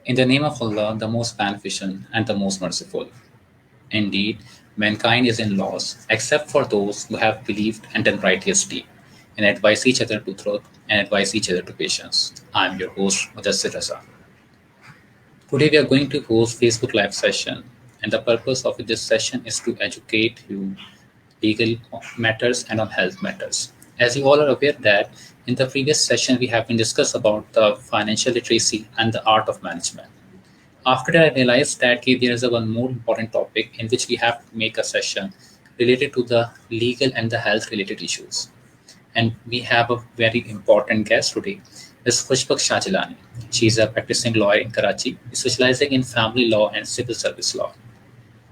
In the name of Allah, the most beneficent and the most merciful. Indeed, mankind is in loss, except for those who have believed and done righteous deed, and advise each other to truth and advise each other to patience. I am your host, Mudassir Raza. Today we are going to host Facebook Live session, and the purpose of this session is to educate you legal matters and on health matters. As you all are aware that in the previous session we have been discussed about the financial literacy and the art of management. After that, I realized that there is a one more important topic in which we have to make a session related to the legal and the health related issues. And we have a very important guest today, Ms. Khushbak Shahjalani. She is a practicing lawyer in Karachi, specializing in family law and civil service law.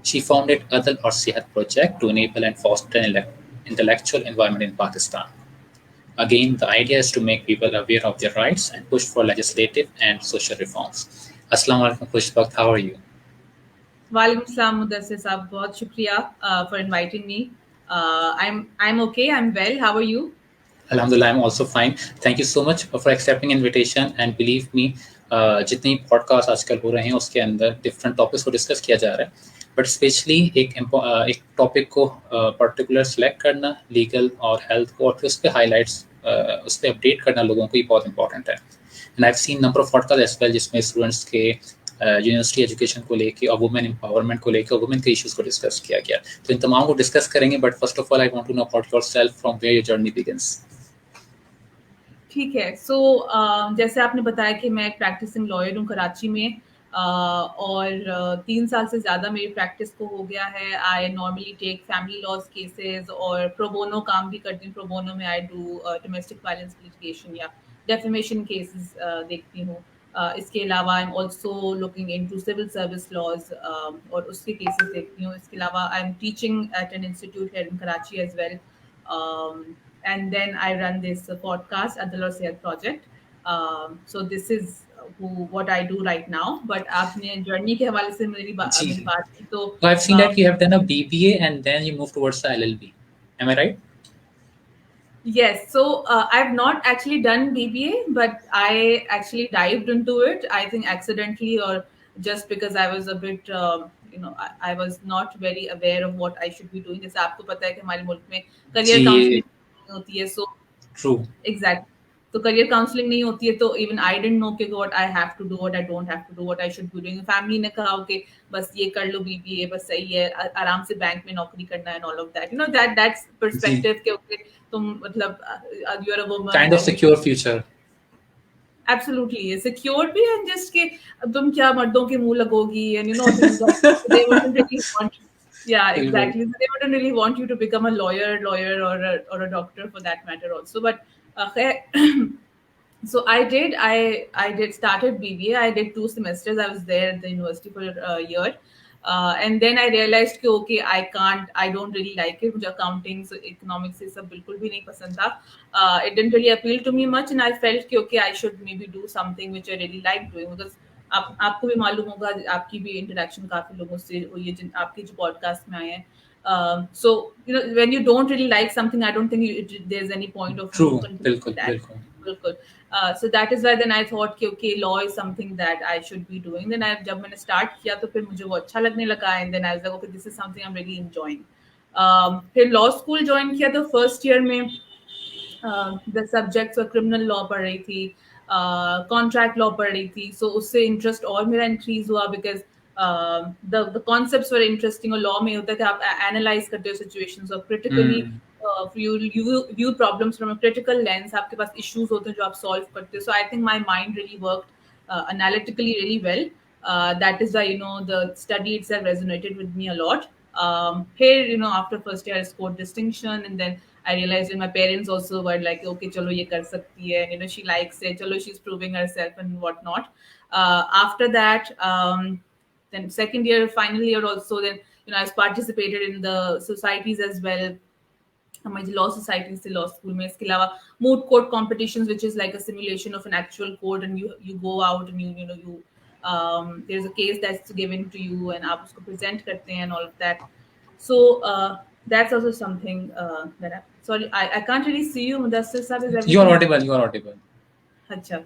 She founded Adal or Sehat project to enable and foster an intellectual environment in Pakistan. Again, the idea is to make people aware of their rights and push for legislative and social reforms. Assalamu alaikum, Khushbak. How are you? Walaikum Assalam, Mudassir Saab. बहुत शुक्रिया for inviting me. I'm okay. I'm well. How are you? Alhamdulillah, I'm also fine. Thank you so much for accepting invitation and believe me, जितनी podcast आजकल हो रहे हैं उसके अंदर different topics को डिस्कस किया जा रहा है बट स्पेशली एक टॉपिक को पर्टिकुलर सेलेक्ट करना लीगल और हेल्थ को और फिर उस पर हाईलाइट्स उस पर अपडेट करना लोगों को ये बहुत इंपॉर्टेंट है and I seen number of podcast as well जिसमें स्टूडेंट्स के यूनिवर्सिटी एजुकेशन को लेके और वुमेन एम्पावरमेंट को लेके और वुमेन के इश्यूज को डिस्कस किया गया तो इन तमाम को डिस्कस करेंगे but first of all I want to know about yourself from where your journey begins ठीक है. सो जैसे आपने बताया कि मैं एक प्रैक्टिसिंग लॉयर हूँ कराची में और 3 साल से ज़्यादा मेरी प्रैक्टिस को हो गया है. I normally take family laws cases और प्रोबोनो काम भी करती हूँ. प्रोबोनो में I do domestic violence litigation या डेफेमेशन केसेस देखती हूँ. इसके अलावा I am also looking into civil service laws और उसके केसेस देखती हूँ. इसके अलावा I am teaching at an institute here in Karachi as well. And then I run this podcast at the Lord Sehat Project. So this is what I do right now. But आपने journey के हवाले से मेरी बात की तो So I've seen that you have done a BBA and then you moved towards the LLB. Am I right? Yes, so I've not actually done BBA, but I actually dived into it. I think accidentally or just because I was a bit, I was not very aware of what I should be doing. जैसे आपको पता है कि हमारे मुल्क में जी career counseling होती है, so ट्रू Exactly. तो करियर काउंसलिंग नहीं होती है तो इवन आई डिडंट नो कि what I have to do what I don't have to do what I should be doing. Family ने कहा कि बस ये कर लो बीबीए बस सही है आराम से बैंक में नौकरी करना है and all of that that's जी पर्सपेक्टिव के ओके तुम मतलब you are a kind woman of and secure future absolutely ये सिक्योर भी है जस्ट कि तुम क्या मर्दों के मुंह लगोगी and things they wouldn't really want yeah बिल्कुल exactly so they wouldn't really want you to become a lawyer or a doctor for that matter also but so I did started BBA. I did 2 semesters. I was there at the university for a year. And then I realized कि okay I don't really like it. मुझे accounting so economics से सब बिल्कुल भी नहीं पसंद था. It didn't really appeal to me much and I felt कि okay I should maybe do something which I really like doing because आपको भी मालूम होगा आपकी भी इंटरेक्शन काफी लोगों से हुई है जिन आपके जो पॉडकास्ट में आए हैं. So when you don't really like something, I don't think there's any point of true continuing बिल्कुल that. बिल्कुल बिल्कुल. So that is why then I thought कि okay law is something that I should be doing. Then जब मैंने start किया तो फिर मुझे वो अच्छा लगने लगा and then I was like okay this is something I'm really enjoying. फिर law school join किया तो first year में the subjects were criminal law पढ़ रही थी, contract law पढ़ रही थी, so उससे interest और मेरा increase हुआ because the concepts were interesting. और law में होता है कि आप analyze करते हो situations और critically you view problems from a critical lens. आपके पास issues होते हैं जो आप solve करते हो. So I think my mind really worked analytically really well. That is why the study itself resonated with me a lot. Here after first year I scored distinction and then I realized that my parents also were like okay chalo ye kar sakti hai and she likes it chalo she's proving herself and whatnot. After that then second year final year also then I participated in the societies as well. हमारी law society से law school में इसके अलावा moot court competitions which is like a simulation of an actual court and you go out and you there's a case that's given to you and आप उसको present करते हैं and all of that. So that's also something that sorry I can't really see you Mudassir sir is you are everything audible you are audible अच्छा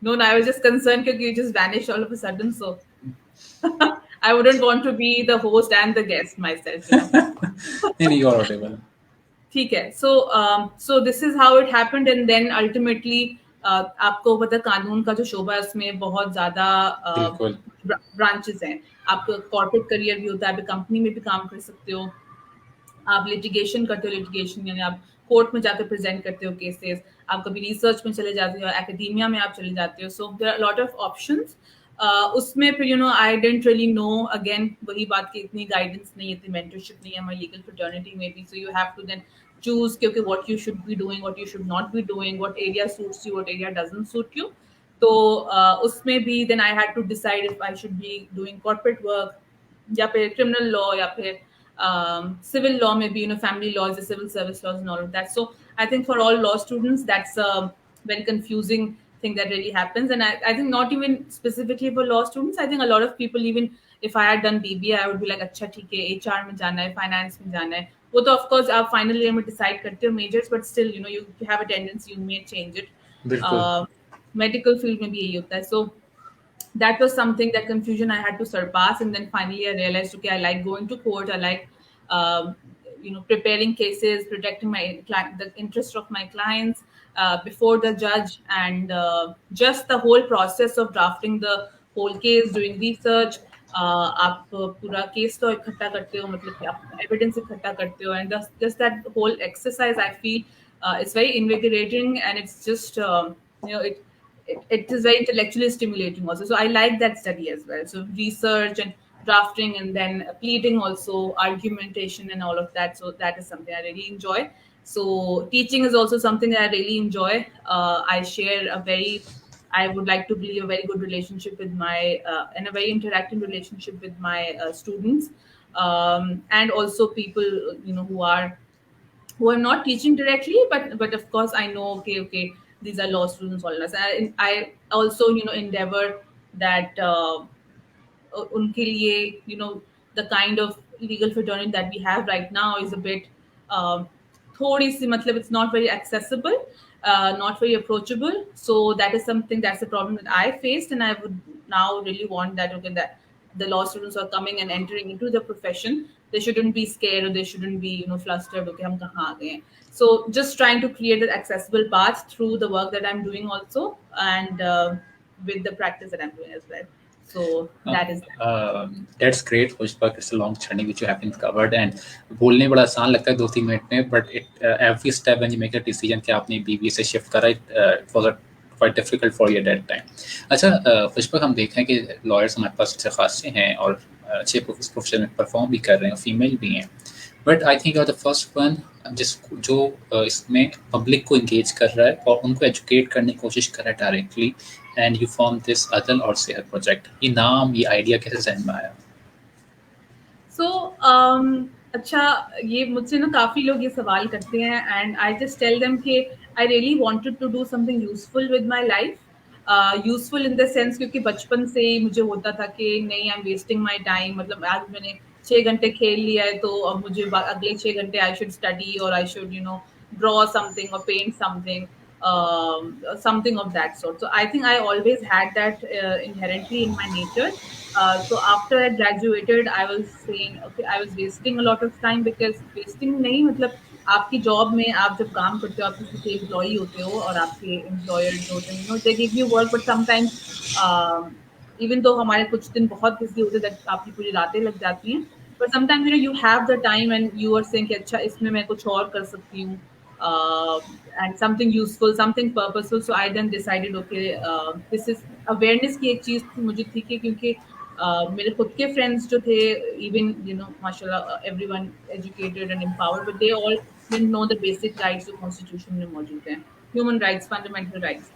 No, no, I was just concerned because you just vanished all of a sudden. So I wouldn't want to be the host and the guest myself, you know. नहीं नहीं, you're audible. ठीक है. So this is how it happened, and then ultimately आपको पता है कानून का जो शोबा है उसमें बहुत ज्यादा बिल्कुल. ब्रांचेस हैं. आपका कॉर्पोरेट करियर भी होता है, आप कंपनी में भी काम कर सकते हो, आप लिटिगेशन करते हो, लिटिगेशन यानी आप कोर्ट में जाकर प्रेजेंट करते हो केसेस, आप कभी रिसर्च में चले जाते हो, एकेडेमिया में आप चले जाते हो. So there are lot of options. उसमें फिर you know I don't really know, again वही बात की इतनी गाइडेंस नहीं है, इतनी मेंटरशिप नहीं है हमारी लीगल फ्रेटर्निटी में भी. So you have to then choose क्योंकि what you should be doing, what you should not be doing, what area suits you, what area doesn't suit you. तो उसमें भी then I had to decide if I should be doing corporate work या फिर criminal law या फिर civil law, maybe you know family laws, the civil service laws and all of that. So I think for all law students that's a very confusing thing that really happens. And I think not even specifically for law students, I think a lot of people, even if I had done BBA, I would be like अच्छा ठीक है HR में जाना है, finance में जाना है. वो तो of course आप final year में decide करते हो majors, but still you know you have a tendency, you may change it. बिल्कुल. Medical field में भी यही होता है. So that was something, that confusion I had to surpass, and then finally I realized, okay, I like going to court, I like um, you know preparing cases, protecting the interest of my clients before the judge, and just the whole process of drafting the whole case, doing research. आप पूरा case तो इकट्ठा करते हो, मतलब कि आप evidence इकट्ठा करते हो, and just that whole exercise I feel it's very invigorating, and it's just you know it is very intellectually stimulating also. So I like that study as well. So research and drafting, and then pleading also, argumentation and all of that. So that is something I really enjoy. So teaching is also something that I really enjoy. I share a very, I would like to believe, a very good relationship with my and a very interacting relationship with my students, and also people you know who are not teaching directly, but of course I know, okay, these are law students all of us. I also you know endeavor that उनके लिए you know the kind of legal fraternity that we have right now is a bit uh, थोड़ी सी मतलब it's not very accessible, not very approachable. So that is something, that's a problem that I faced, and I would now really want that, okay, that the law students are coming and entering into the profession, they shouldn't be scared, or they shouldn't be you know flustered, okay हम कहाँ आ गए हैं. So just trying to create that accessible path through the work that I'm doing also, and with the practice that I'm doing as well. So that is that. That's great, Pushpak. It's a long journey which you have been covered, and बोलने बड़ा आसान लगता है 2-3 minute में, but it every step when you make a decision कि आपने BBA से shift करा, it was quite difficult for you at that time. अच्छा, पुष्पक, हम देख रहे हैं कि lawyers हमारे पास अच्छे खासे हैं और अच्छे प्रोफेशन में परफॉर्म भी कर रहे हैं, फीमेल भी हैं, but I think you are the first one जो इसमें पब्लिक को इंगेज कर रहा है और उनको एजुकेट करने की कोशिश कर रहा है directly, and you form this अदल और सेहत प्रोजेक्ट. ये नाम, ये आइडिया कैसे जहन में आया? So अच्छा, ये मुझसे ना काफी लोग ये सवाल करते हैं, and I just tell them कि I really wanted to do something useful with my life. Useful in the sense क्योंकि बचपन से ही मुझे होता था कि नहीं, I am wasting my time, मतलब आज मैंने 6 घंटे खेल लिया है तो अब मुझे अगले 6 घंटे आई शुड स्टडी, और I should you know draw something or paint something, something of that sort. So I think I always had that inherently in my nature. So after I graduated, I was saying, okay, I was wasting a lot of time, because wasting नहीं मतलब आपकी job में आप जब काम करते हो, आप किसी के एम्प्लॉई होते हो और आपके एम्प्लॉयर जो होते हैं, you know they give you work, but sometimes even तो हमारे कुछ दिन बहुत बिजी होते हैं, आपकी पूरी रातें लग जाती हैं, but sometimes you know you have the time and you are saying कि अच्छा इसमें मैं कुछ और कर सकती हूँ, and something useful, something purposeful. So I then decided, okay, this is awareness की एक चीज मुझे थी कि क्योंकि मेरे खुद के friends जो थे, even you know माशाल्लाह everyone educated and empowered, but they all didn't know the basic rights जो constitution में मौजूद हैं, human rights, fundamental rights.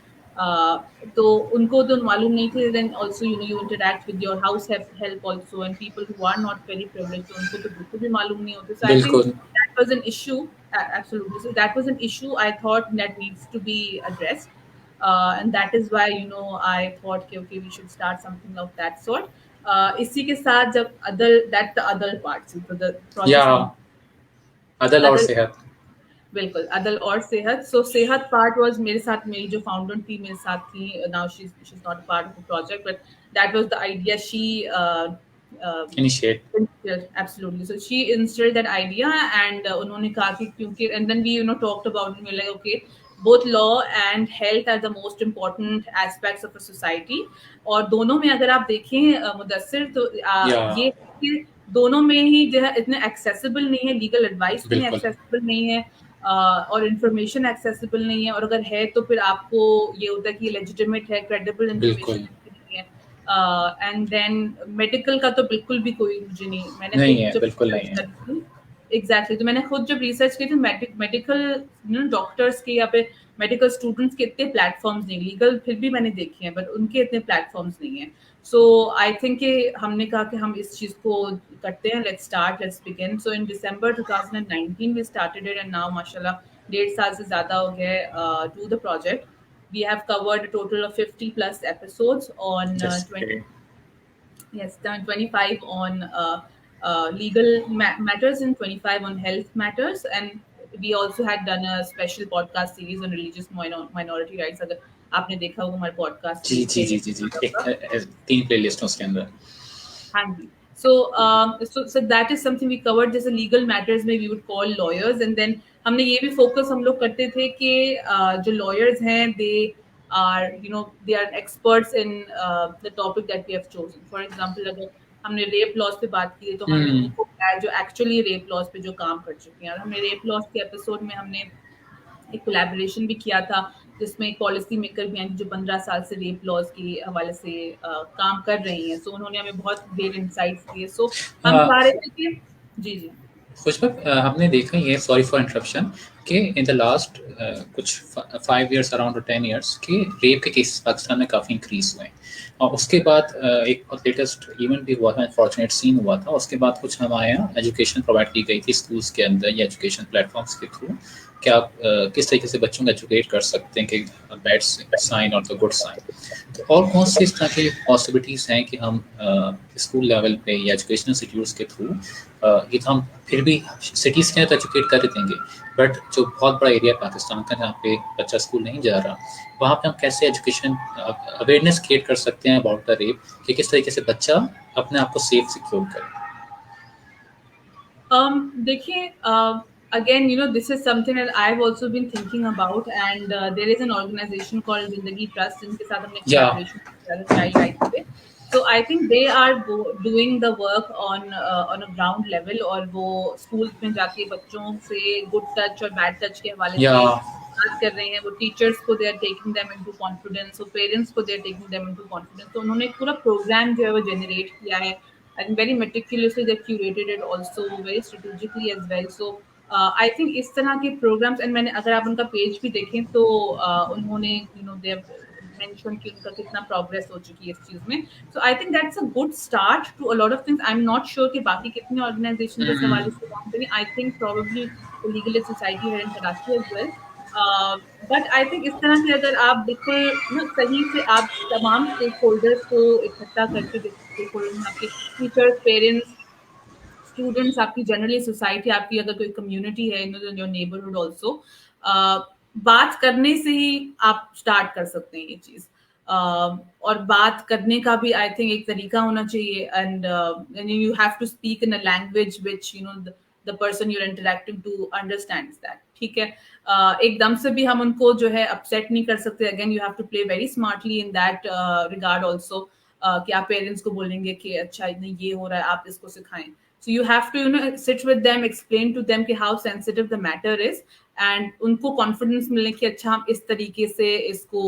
तो उनको तो मालूम नहीं थे. Then also you know you interact with your house help also, and people who are not very privileged, तो उनको तो बिल्कुल भी मालूम नहीं होते. So I think that was an issue. Absolutely. So that was an issue I thought that needs to be addressed. And that is why, you know, I thought, okay, we should start something of that sort. इसी के साथ जब that's the other part. So the process या अदल और सेहत. बिल्कुल अदल और सेहत. सो सेहत पार्ट वाज मेरे साथ, मेरी जो फाउंडर थी मेरे साथ थी. Now she is not part of the project, but that was the idea. She Initiate. absolutely. So she instilled that idea, and उन्होंने कहा कि क्योंकि, and then we talked about it, and we were like, okay, both law and health are the most important aspects of a society. और दोनों में अगर आप देखें मुदस्सिर, तो Yeah. ये कि दोनों में ही जो है इतने एक्सेसिबल नहीं है, लीगल एडवाइस इतनी बिल्कुल. एक्सेसिबल नहीं है, और इंफॉर्मेशन एक्सेसिबल नहीं है, और अगर है तो फिर आपको ये होता है कि लेजिटिमेट है, क्रेडिबल बिल्कुल. इंफॉर्मेशन नहीं है. एंड देन मेडिकल का तो बिल्कुल भी कोई मुझे नहीं, मैंने नहीं खुद है, जब बिल्कुल नहीं रिसर्च है. करी थी, एग्जैक्टली, तो मैंने खुद जब रिसर्च की थी, मेडिकल डॉक्टर्स के या फिर मेडिकल स्टूडेंट्स के इतने प्लेटफॉर्म्स नहीं, लीगल फिर भी मैंने देखे हैं, बट उनके इतने प्लेटफॉर्म्स नहीं है. सो आई थिंक कि हमने कहा कि हम इस चीज़ को करते हैं, let's begin. So in December 2019 we started it, and now माशाल्लाह 1.5 साल से ज़्यादा हो गया to the project. We have covered a total of 50 plus episodes on That's 20, great. yes, 25 on legal matters and 25 on health matters. And we also had done a special podcast series on religious minority rights. अगर आपने देखा होगा हमारे podcast जी series जी पे, जी जी जी एक 3 playlist उसके अंदर. हाँ जी. So that is something we covered. जैसे legal matters में we would call lawyers, and then हमने ये भी focus हम लोग करते थे कि जो lawyers हैं, they are experts in the topic that we have chosen. For example, अगर हमने rape laws पे बात की है, तो हमने उनको जो actually rape laws पे जो काम कर चुके हैं, और हमने rape laws के episode में हमने एक कोलैबोरेशन भी किया था, जिसमें एक पॉलिसी मेकर भी हैं जो 15 साल से रेप लॉज के हवाले से काम कर रही हैं. सो उन्होंने हमें बहुत ग्रेट इंसाइट्स दिए. सो हम चाह रहे थे कि जी जी खुशबक, हमने देखा ही है, सॉरी फॉर इंटरप्शन, कि इन द लास्ट कुछ 5 years अराउंड 10 years कि रेप के केसेस पाकिस्तान में काफ़ी इंक्रीज हुए हैं. और उसके बाद एक लेटेस्ट इवेंट भी हुआ था, अनफॉर्चुनेट सीन हुआ था. उसके बाद कुछ हमारे यहाँ एजुकेशन प्रोवाइड की गई थी स्कूल्स के अंदर या एजुकेशन प्लेटफॉर्म्स के थ्रू कि आप किस तरीके से बच्चों को एजुकेट कर सकते हैं कि बैड साइन और द गुड साइन. तो और कौन सी इस तरह की पॉसिबिलिटीज़ हैं कि हम स्कूल लेवल पे या एजुकेशनल इंस्टीट्यूट्स के थ्रू ये तो हम फिर भी सिटीज़ के अंदर एजुकेट कर देंगे, बट जो बहुत बड़ा एरिया पाकिस्तान का जहाँ पे बच्चा स्कूल नहीं जा रहा, वहाँ पे हम कैसे एजुकेशन अवेयरनेस क्रिएट कर सकते हैं अबाउट द रेप, कि किस तरीके से बच्चा अपने आप को सेफ सिक्योर करे. देखिए, again, this is something that I've also been thinking about, and there is an organization called Zindagi Trust, जिनके साथ हमने Yeah. collaboration किया था child rights पे. So I think they are doing the work on a ground level, और वो schools में जाके बच्चों से good touch और bad touch के हवाले से Yeah. बात कर रहे हैं. वो टीचर्स को they are taking them into confidence, वो पेरेंट्स को they are taking them into confidence. तो उन्होंने एक पूरा प्रोग्राम जो है वो जनरेट किया है, and very meticulously they curated it also very strategically as well. So I think इस तरह के programs, and मैंने अगर आप उनका पेज भी देखें तो उन्होंने they have mentioned कि उनका कितना progress हो चुकी है इस चीज में. So I think that's a good start to a lot of things. I'm not sure कि बाकी कितनी organizations इस हवाले से काम करें. I think probably the Legal Aid Society here in Karachi as well. But I think इस तरह से अगर आप बिल्कुल सही से आप तमाम स्टेक होल्डर्स को इकट्ठा करके, स्टेक होल्डर्स में आपके टीचर्स, पेरेंट्स, स्टूडेंट्स, आपकी जनरली सोसाइटी, आपकी अगर कोई कम्युनिटी है इन योर नेबरहुड ऑल्सो, बात करने से ही आप स्टार्ट कर सकते हैं ये चीज़. और बात करने का भी आई थिंक एक तरीका होना चाहिए, and you have to speak in a language which the person you're interacting to understands that. ठीक है, एकदम से भी हम उनको जो है अपसेट नहीं कर सकते. Again you have to play very smartly in that regard also, कि आप पेरेंट्स को बोलेंगे कि अच्छा नहीं ये हो रहा है, आप इसको सिखाएं. So you have to sit with them, explain to them कि how sensitive the matter is, and उनको confidence मिले कि अच्छा हम इस तरीके से इसको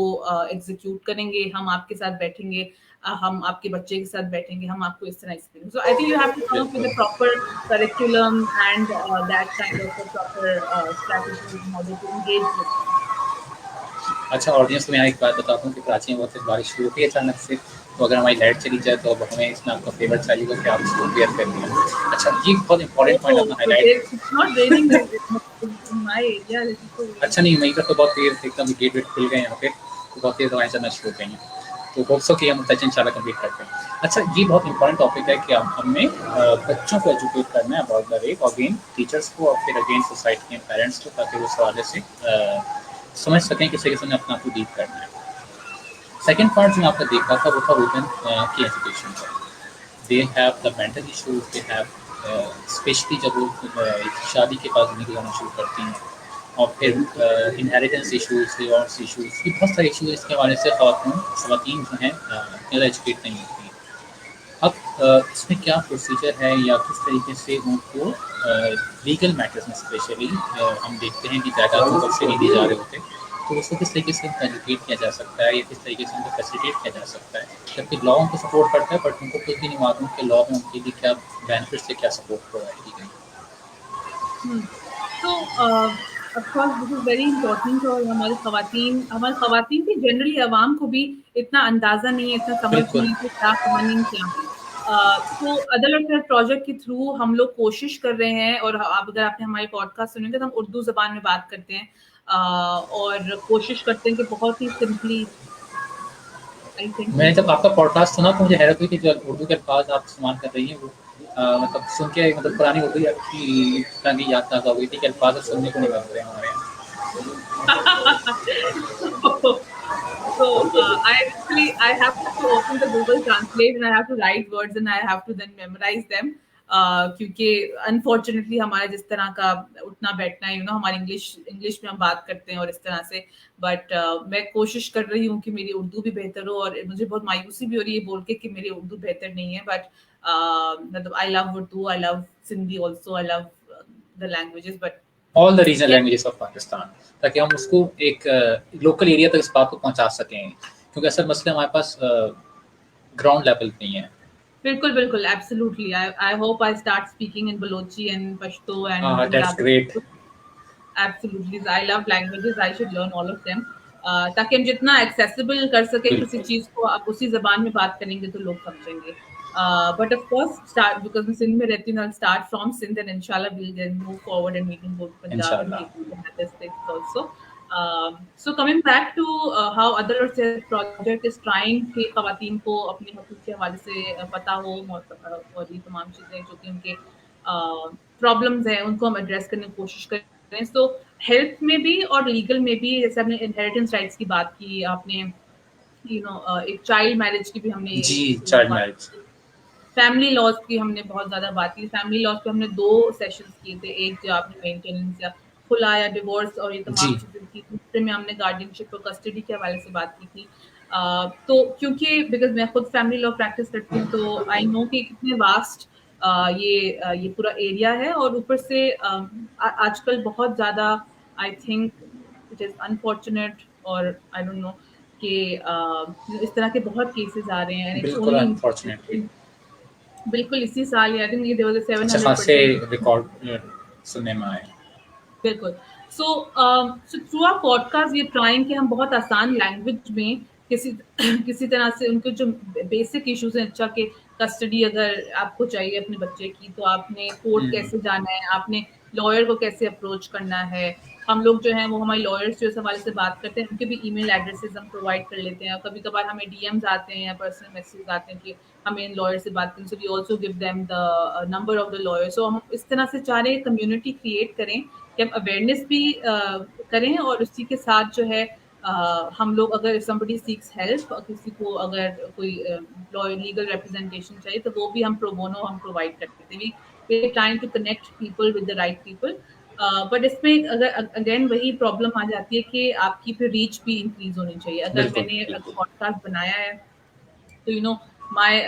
execute करेंगे, हम आपके साथ बैठेंगे, हम आपके बच्चे के साथ बैठेंगे, हम आपको इस तरह explain. So I think you have to come up with a proper curriculum and that kind of a proper strategy in order to engage with them. अच्छा, ऑडियंस को मैं एक बात बताता हूँ कि कराची में बहुत तेज बारिश शुरू हुई अचानक से, तो अगर हमारी लाइट चली जाए तो अब हमें इसमें आपका फेवर चाहिएगा कि आप इसको क्लियर कर दिया. अच्छा, ये बहुत इंपॉर्टेंट पॉइंट आपने highlight. It's not raining in my area. अच्छा नहीं, वहीं पर तो बहुत तेज एकदम गेट वेट खुल गए यहाँ पे, तो बहुत तेज हवाएं चलना शुरू हो गई हैं. तो होप सो कि हम सच इंशाल्लाह कंप्लीट करते हैं। अच्छा, ये बहुत इंपॉर्टेंट टॉपिक है कि हमें बच्चों को एजुकेट करना है about the rape, again teachers को और फिर अगेन सोसाइटी के पेरेंट्स को, ताकि वो उस हवाले से समझ सकें किस तरीके से उन्हें अपना आपको डील करना है। सेकेंड पॉइंट जो आपने देखा था वो था वुमेन की एजुकेशन का। They have the mental issues, they have specially जब वो शादी के बाद उन्हें जाना शुरू करती हैं, और फिर इनहेरिटेंस इश्यूज, डिवोर्स इश्यूज, ये बहुत सारे इश्यूज इसके हवाले से ख़वातीन जो हैं ज़्यादा एजुकेट नहीं होती हैं। अब इसमें क्या प्रोसीजर है या किस तरीके से उनको लीगल मैटर्स में स्पेशली हम देखते हैं कि ज़्यादा फोकस से नहीं दिए जा रहे होते, तो उसको किस तरीके से उनको एजुकेट किया जा सकता है या किस तरीके से उनको फैसिलिटेट किया जा सकता है, जबकि लॉ उनको सपोर्ट करता है बट उनको खुद भी नहीं मालूम कि लॉ में उनके लिए क्या बेनिफिट से क्या सपोर्ट प्रोवाइड की गई। तो of course this is very important, और हमारी ख़वातीन भी जनरली आवाम को भी इतना अंदाज़ा नहीं है, इतना समझ बिल्कुल। नहीं है कि क्या कानून क्या है। तो अदालत प्रोजेक्ट के थ्रू हम लोग कोशिश कर रहे हैं, और आप अगर आपने हमारे पॉडकास्ट सुने तो हम उर्दू ज़बान में बात करते हैं, और कोशिश करते हैं कि बहुत ही सिंपली, आई थिंक मैंने जब आपका पॉडकास्ट सुना तो मुझे हैरत हुई कि जो उर्दू के अल्फाज आप इस्तेमाल कर रही हैं वो मतलब सुन के मतलब पुरानी उर्दू आपकी पुरानी याद ताज़ा हो गई थी कि अल्फाज अब सुनने को नहीं मिल रहे हैं हमारे यहाँ। I have to open the Google Translate and I have to write words and I have to then memorize them. क्योंकि अनफॉर्चुनेटली हमारा जिस तरह का उठना बैठना है, हमारी इंग्लिश में हम बात करते हैं और इस तरह से, बट मैं कोशिश कर रही हूँ कि मेरी उर्दू भी बेहतर हो, और मुझे बहुत मायूसी भी हो रही है बोल के कि मेरी उर्दू बेहतर नहीं है, बट मतलब I love Urdu, I love Sindhi also, I love the languages, but all the regional languages of Pakistan, ताकि हम उसको एक लोकल एरिया तक इस बात को पहुंचा सकें, क्योंकि असल मसले हमारे पास ग्राउंड लेवल पे ही हैं। बिल्कुल, absolutely. I hope I start speaking in Balochi and Pashto and That's great. Absolutely, I love languages. I should learn all of them. ताकि हम जितना एक्सेसिबल कर सके किसी चीज को, आप उसी जबान में बात करेंगे तो लोग समझेंगे। But of course, start because मैं सिंध में रहती हूँ, start from Sindh and inshallah we'll then move forward and we can go to Punjab and KP and other states also. So coming back to how Adal और project is trying कि ख़वातीन को अपने हकूक़ के हवाले से पता हो, और ये तमाम चीज़ें जो कि उनके प्रॉब्लम्स हैं उनको हम एड्रेस करने की कोशिश कर रहे हैं। सो हेल्थ में भी और लीगल में भी, जैसे आपने इनहेरिटेंस राइट्स की बात की, आपने एक चाइल्ड मैरिज की भी हमने, चाइल्ड मैरिज, फैमिली लॉज की हमने बहुत ज़्यादा बात की। फैमिली लॉज पे हमने 2 सेशंस किए थे, एक जो आपने मेंटेनेंस या खुला या डिवोर्स और ये तमाम चीज़ें की, दूसरे में हमने गार्डियनशिप और कस्टडी के हवाले से बात की थी। तो क्योंकि बिकॉज मैं खुद फैमिली लॉ प्रैक्टिस करती हूँ, तो आई नो कि कितने वास्ट ये पूरा एरिया है, और ऊपर से आजकल बहुत ज़्यादा आई थिंक इट इज़ अनफॉर्चुनेट, और आई डोंट नो कि इस तरह के बहुत केसेस आ रहे हैं। बिल्कुल अनफॉर्चुनेटली, बिल्कुल इसी साल ही I think there was a 700% record सुनने में आए। बिल्कुल। So through our podcast we are trying कि हम बहुत आसान लैंग्वेज में किसी तरह से उनके जो बेसिक इश्यूज हैं, अच्छा कि कस्टडी अगर आपको चाहिए अपने बच्चे की, तो आपने कोर्ट कैसे जाना है, आपने लॉयर को कैसे अप्रोच करना है। हम लोग जो हैं वो हमारे लॉयर्स जो इस हवाले से बात करते हैं, उनके भी ईमेल एड्रेसेस हम प्रोवाइड कर लेते हैं, और कभी कभार हमें डीएम्स आते हैं या पर्सनल मैसेज आते हैं कि हमें इन लॉयर से बात करें, so we also give them the number of the lawyer. So हम इस तरह से चाह रहे हैं कम्युनिटी क्रिएट करें कि हम अवेयरनेस भी करें, और उसी के साथ जो है हम लोग अगर somebody seeks help, किसी को अगर कोई लॉयर लीगल रिप्रेजेंटेशन चाहिए, तो वो भी हम प्रो बोनो हम प्रोवाइड करते हैं। We are trying to connect people with the right people, but इसमें अगर अगेन वही प्रॉब्लम आ जाती है कि आपकी फिर रीच भी इंक्रीज होनी चाहिए। अगर मैंने पॉडकास्ट बनाया है तो you know my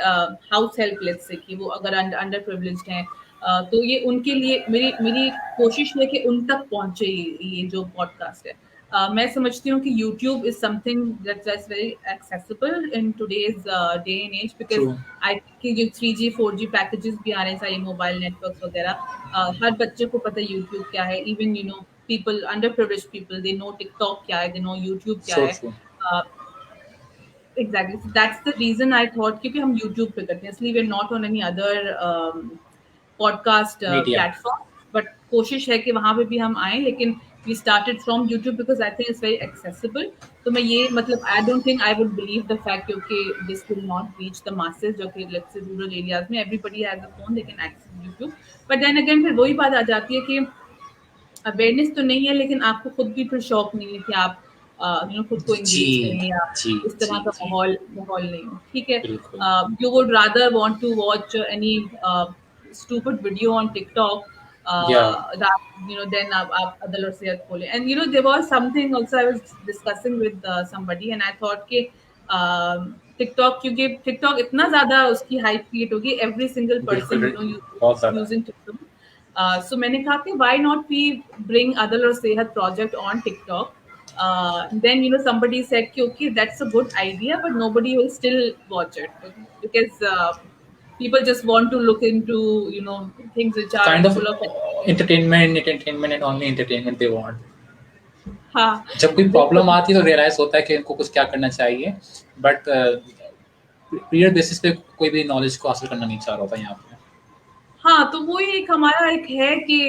house help, let's say कि वो अगर अंडर प्रिविलेज्ड हैं, तो ये उनके लिए मेरी कोशिश है कि उन तक पहुंचे ये जो पॉडकास्ट है। मैं समझती हूँ कि YouTube is something that's very accessible in today's day and age, because I think कि जो 3G 4G पैकेजेस भी आ रहे हैं सारे मोबाइल नेटवर्क्स वगैरह, हर बच्चे को पता है यूट्यूब क्या है। Even people under privileged people, they know TikTok क्या है, दे नो यूट्यूब क्या है। Exactly. So that's the reason I thought क्योंकि हम YouTube पे करते हैं, इसलिए we're not on any other podcast platform, but कोशिश है कि वहाँ पे भी हम आए, लेकिन we started from YouTube because I think it's very accessible. तो मैं ये मतलब I don't think I would believe the fact कि okay this will not reach the masses जो कि let's say rural areas में everybody has a phone they can access YouTube. But then again फिर वही बात आ जाती है कि अवेयरनेस तो नहीं है लेकिन आपको खुद भी फिर शौक नहीं है कि आप खुद को जी एंगेज करें या जी इस तरह जी का जी माहौल माहौल नहीं हो ठीक है बिल्कुल you would rather want to watch any stupid video on TikTok या that then आप अदल और सेहत खोले and there was something also I was discussing with somebody and I thought कि TikTok क्योंकि TikTok इतना ज्यादा उसकी हाइप क्रिएट होगी every single person बिल्कुल बहुत ज़्यादा using TikTok so मैंने कहा कि why not we bring अदल और सेहत project on TikTok then somebody said कि okay that's a good idea but nobody will still watch it because people just want to look into things which are kind of full of entertainment and only entertainment they want. हाँ जब कोई problem बिल्कुल आती है तो realise होता है कि इनको कुछ क्या करना चाहिए, बट पीरियड बेसिस पे कोई भी नॉलेज को हासिल करना नहीं चाह रहा होता यहाँ पे. हाँ तो वो एक हमारा एक है कि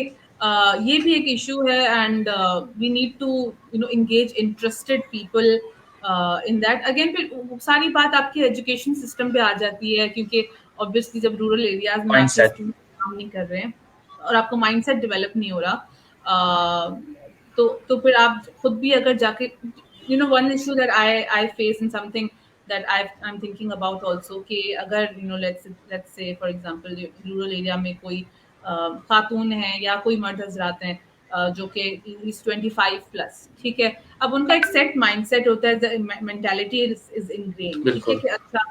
ये भी एक इशू है and we need to engage interested people in that again फिर सारी बात आपकी एजुकेशन सिस्टम पे आ जाती है क्योंकि ऑब्वियसली जब रूरल एरियाज में आपके माइंडसेट. स्टूडेंट काम नहीं कर रहे हैं और आपका माइंडसेट डेवलप नहीं हो रहा तो फिर आप खुद भी अगर जाके one issue that I face in something that I'm thinking about also कि अगर let's say for example rural area में कोई खातून है या कोई मर्द हजरात हैं जो कि इज 25 प्लस ठीक है अब उनका एक सेट माइंडसेट होता है मेंटालिटी इज इनग्रेन ठीक है बिल्कुल कि अच्छा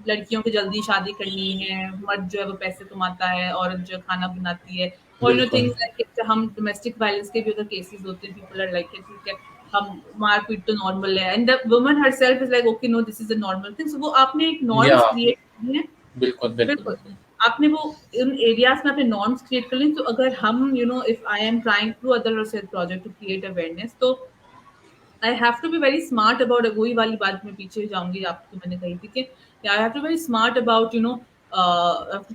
लड़कियों की जल्दी शादी करनी है मर्द जो है वो पैसे कमाता है औरत जो है खाना बनाती है और बिल्कुल थिंग्स लाइक हम डोमेस्टिक वायलेंस के भी अगर केसेस होते हैं पीपल आर लाइक ठीक है हम मारपीट तो नॉर्मल है and the woman herself is like okay no this is a normal thing so वो आपने एक या नॉर्म्स क्रिएट किए हैं बिल्कुल बिल्कुल बिल्कुल बिल्कुल आपने वो इन एरियाज में अपने नॉर्म्स क्रिएट कर ली तो अगर हम if I am trying through other research project to create awareness तो I have to be very smart about वही वाली बात मैं पीछे जाऊंगी आपको मैंने कही थी कि I have to very smart about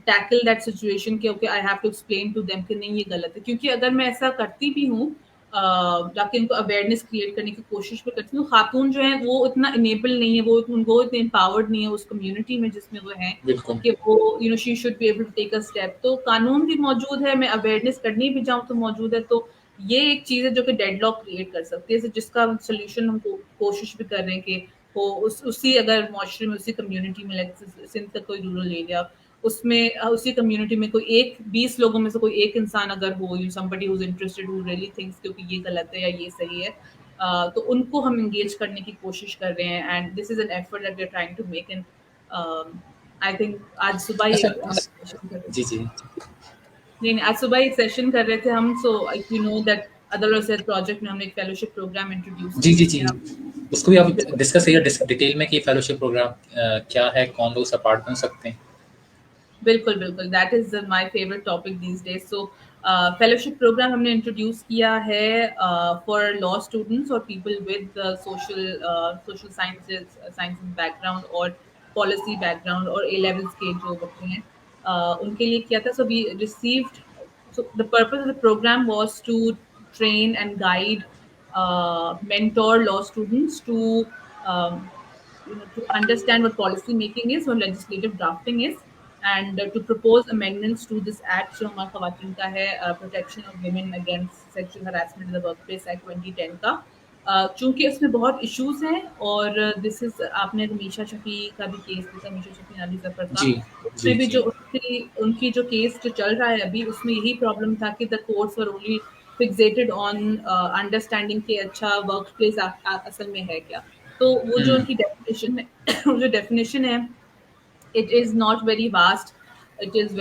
tackle that situation कि okay I have to explain to them कि नहीं ये गलत है क्योंकि अगर मैं ऐसा करती भी हूँ जाके इनको अवेयरनेस क्रिएट करने की कोशिश भी करती हूँ खातून जो है वो इतना इनेबल नहीं है वो इतने एम्पावर्ड नहीं है उस कम्युनिटी में जिसमें वो हैं बिल्कुल कि वो she should be able to take a step तो कानून भी मौजूद है मैं अवेयरनेस करनी भी जाऊँ तो मौजूद है तो ये एक चीज है जो कि डेडलॉक क्रिएट कर सकती है जिसका सोल्यूशन हम कोशिश भी कर रहे हैं कि वो उसी अगर मुआशरे में उसी कम्युनिटी में सिंध का कोई रूरल एरिया उसमें उसी कम्युनिटी में कोई 20 लोगों में से कोई एक इंसान अगर हो somebody who is interested who really thinks क्योंकि ये गलत है या ये सही है तो उनको हम एंगेज करने की कोशिश कर रहे हैं and this is an effort that we are trying to make in I think आज सुबह ही अच्छा. हम सेशन कर रहे जी जी थे नहीं आज सुबह एक सेशन कर रहे थे हम so if you know that other project में हमने एक फेलोशिप प्रोग्राम इंट्रोड्यूस जी जी जी किया उसको भी आप बिल्कुल डिस्कस करिए डिटेल में कि फेलोशिप प्रोग्राम क्या है, कौन लोग उसे पार्ट बन सकते हैं. बिल्कुल बिल्कुल that is my favourite topic these days so fellowship programme हमने इंट्रोड्यूस किया है फॉर लॉ स्टूडेंट्स और people with social sciences background और पॉलिसी बैकग्राउंड और ए लेवल्स के जो बच्चे हैं उनके लिए किया था so we received so the purpose of the program was to train and guide mentor law students to um, to understand what policy making is, what legislative drafting is, and to propose amendments to this act जो हमारा खवातीन का है protection of women against sexual harassment in the workplace act 2010 का चूंकि इसमें बहुत issues हैं और दिस इज आपने मीशा शफी का भी केस देखा मीशा शफी नाली जफर का जी जी उसमें भी जी जो उनकी जो केस जो चल रहा है अभी उसमें यही प्रॉब्लम था कि the courts were only fixated on understanding कि अच्छा वर्क प्लेस असल में है क्या तो वो जो उनकी डेफिनेशन है वो जो डेफिनेशन है it is not very vast it is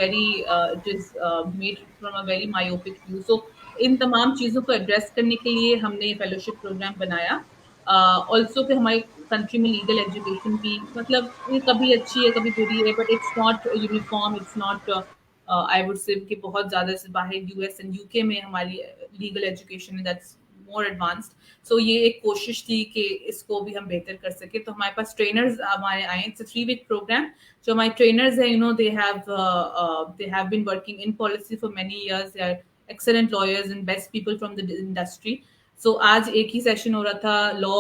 made from a very myopic view so इन तमाम चीज़ों को एड्रेस करने के लिए हमने ये फेलोशिप प्रोग्राम बनाया ऑल्सो कि हमारी कंट्री में लीगल एजुकेशन भी मतलब ये कभी अच्छी है कभी बुरी है but it's not uniform it's not I would say कि बहुत ज़्यादा से बाहर यूएस एंड यूके में हमारी लीगल एजुकेशन है दैट्स मोर एडवांस्ड सो ये एक कोशिश थी कि इसको भी हम बेहतर कर सके तो हमारे पास ट्रेनर्स हमारे आए इट्स 3-week प्रोग्राम जो हमारे ट्रेनर्स हैं they have been working in policy for many years they are excellent lawyers and best people from the industry. So आज एक ही सेशन हो रहा था law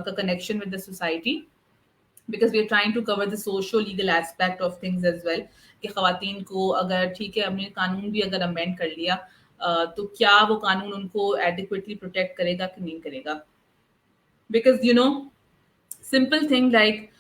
का connection with the society, because we are trying to cover the social legal aspect of things as well, कि खवातीन को अगर ठीक है हमने कानून भी अगर अमेंड कर लिया तो क्या वो कानून उनको adequately protect करेगा कि नहीं करेगा. Because simple thing like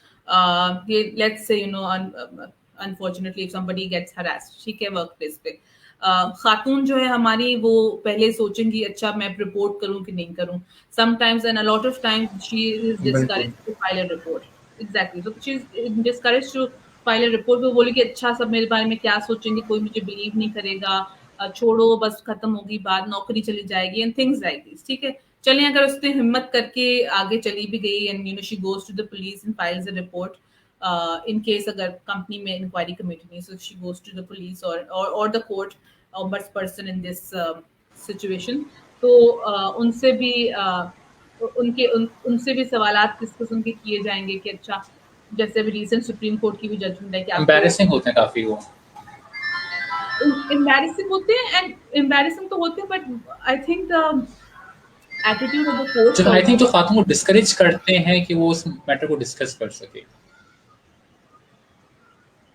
let's say unfortunately if somebody gets harassed ठीक है workplace पे, खातून जो है हमारी वो पहले सोचेंगी अच्छा मैं रिपोर्ट करूं कि नहीं करूं. Sometimes and a lot of times she is discouraged to file a report. Exactly, so she is discouraged to file a report. वो बोलेगी अच्छा सब मेरे बारे में क्या सोचेंगे, कोई मुझे बिलीव नहीं करेगा, छोड़ो बस खत्म होगी बात, नौकरी चली जाएगी एंड थिंग्स लाइक दिस. ठीक है, चलें अगर उसने हिम्मत करके आगे चली भी गई and she goes to the police and files a report, in case अगर कंपनी में इंक्वायरी कमेटी नहीं, so she goes to the police or the court ombudsperson in this situation. तो उनसे भी उनसे भी सवालात डिस्कस उनके किए जाएंगे कि अच्छा जैसे अभी रिसेंट सुप्रीम कोर्ट की भी जजमेंट है कि एम्बैरेसिंग होते हैं काफी वो. एम्बैरेसिंग होते हैं एंड एम्बैरेसिंग तो होते हैं, but I think the attitude of the court I think जो खातून को डिस्करेज करते हैं कि वो उस मैटर को डिस्कस कर सके.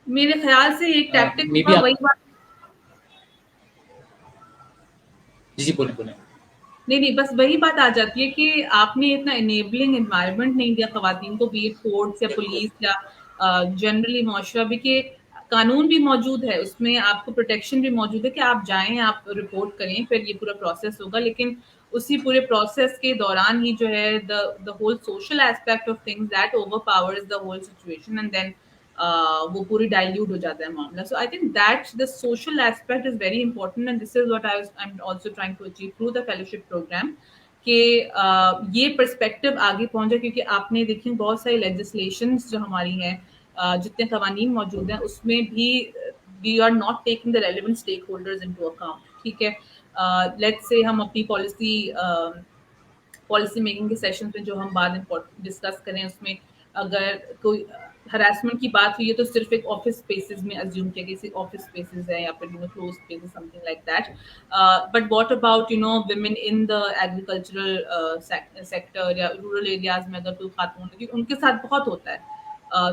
मेरे ख्याल से एक टैक्टिक maybe वही बात. जी बोले. नहीं बस वही बात आ जाती है कि आपने इतना इनेबलिंग एनवायरनमेंट नहीं दिया खवातीन को, बी इट कोर्ट्स या पुलिस या जनरली मुआशरा भी, कि कानून भी मौजूद है उसमें, आपको प्रोटेक्शन भी मौजूद है कि आप जाएं आप रिपोर्ट करें, फिर ये पूरा प्रोसेस होगा. लेकिन उसी पूरे प्रोसेस के दौरान ही जो है the whole social aspect of things that overpowers the whole situation and then वो पूरी डाइल्यूट हो जाता है मामला. So I think that the social aspect is very important and this is what I am also trying to achieve through the fellowship programme, कि ये perspective आगे पहुंच जाए. क्योंकि आपने देखिए बहुत सारी लेजिस्लेशंस जो हमारी हैं, जितने कवानीन मौजूद हैं उसमें भी we are not taking the relevant stakeholders into account. ठीक है, लेट्स से हम अपनी पॉलिसी मेकिंग के सेशन में जो हम बाद में डिस्कस करें, उसमें अगर कोई हरासमेंट की बात हुई है तो सिर्फ एक ऑफिस स्पेसेस में अज्यूम किया किसी ऑफिस स्पेसेस है या फिर close spaces something like that. But what about women in the agricultural sector या रूरल एरियाज में अगर कोई खातून है, उनके साथ बहुत होता है.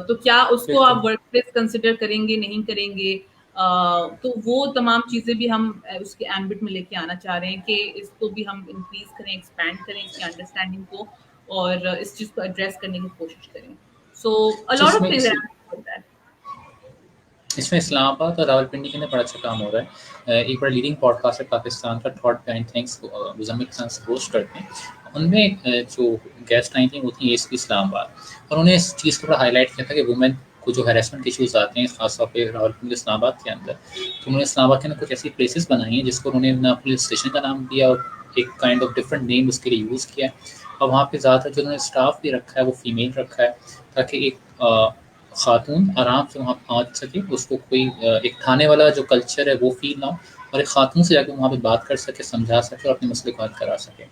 तो क्या उसको आप वर्क प्लेस कंसिडर करेंगे नहीं करेंगे? तो वो तमाम चीज़ें भी हम उसके एम्बिट में लेके आना चाह रहे हैं कि इसको भी हम इंक्रीज करें, एक्सपैंड करें इसकी अंडरस्टैंडिंग को और इस चीज़ को एड्रेस करने की कोशिश करें. सो अ लॉट ऑफ थिंग्स हैं. इसमें इस्लामाबाद और रावलपिंडी के अंदर बड़ा अच्छा काम हो रहा है. एक बड़ा लीडिंग पॉडकास्ट है पाकिस्तान का, थॉट बिहाइंड थिंग्स, मुज़म्मिल के साथ होस्ट करते हैं. उनमें जो गेस्ट आई थी वो थी एसपी इस्लामाबाद, और उन्होंने इस चीज़ को बड़ा हाईलाइट किया था कि वुमेन को जो हैरेसमेंट इश्यूज आते हैं खासतौर पे रावलपिंडी इस्लामाबाद के अंदर, तो उन्होंने इस्लामाबाद के अंदर कुछ ऐसी प्लेसेस बनाई हैं जिसको उन्होंने अपना पुलिस स्टेशन का नाम दिया और एक काइंड ऑफ डिफरेंट नेम उसके लिए यूज़ किया है. और वहाँ पे ज़्यादातर जो उन्होंने स्टाफ भी रखा है वो फीमेल रखा है, ताकि एक खातून आराम से वहाँ पहुँच सके, उसको कोई एक थाने वाला जो कल्चर है वो फील ना हो, और एक खातून से जाकर वहाँ पे बात कर सके, समझा सके और अपने मसले को हल करा सके.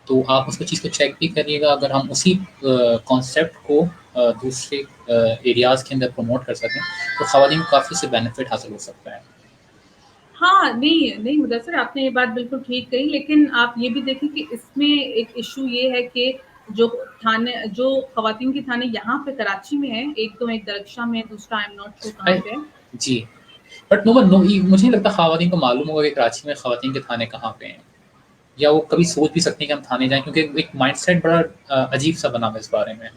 तो आप उसको चीज़ को चेक भी करिएगा. अगर हम उसी कॉन्सेप्ट को दूसरे एरियाज़ के अंदर प्रमोट कर सकें तो ख़वातीन को काफ़ी से बेनिफिट हासिल हो सकता है. हाँ, नहीं मुदस्सिर, आपने ये बात बिल्कुल ठीक कही, लेकिन आप ये भी देखें कि इसमें एक इशू ये है कि जो खवातीन के थाने यहाँ पे कराची में है, एक तो एक दरख्शा में, दूसरा आई एम नॉट श्योर कहाँ पे है. जी, बट मुझे नहीं लगता खवातीन को मालूम होगा कि कराची में खवातीन के थाने कहाँ पे हैं, या वो कभी सोच भी सकते हैं कि हम थाने जाएं, क्योंकि एक माइंडसेट बड़ा अजीब सा बना है इस बारे में.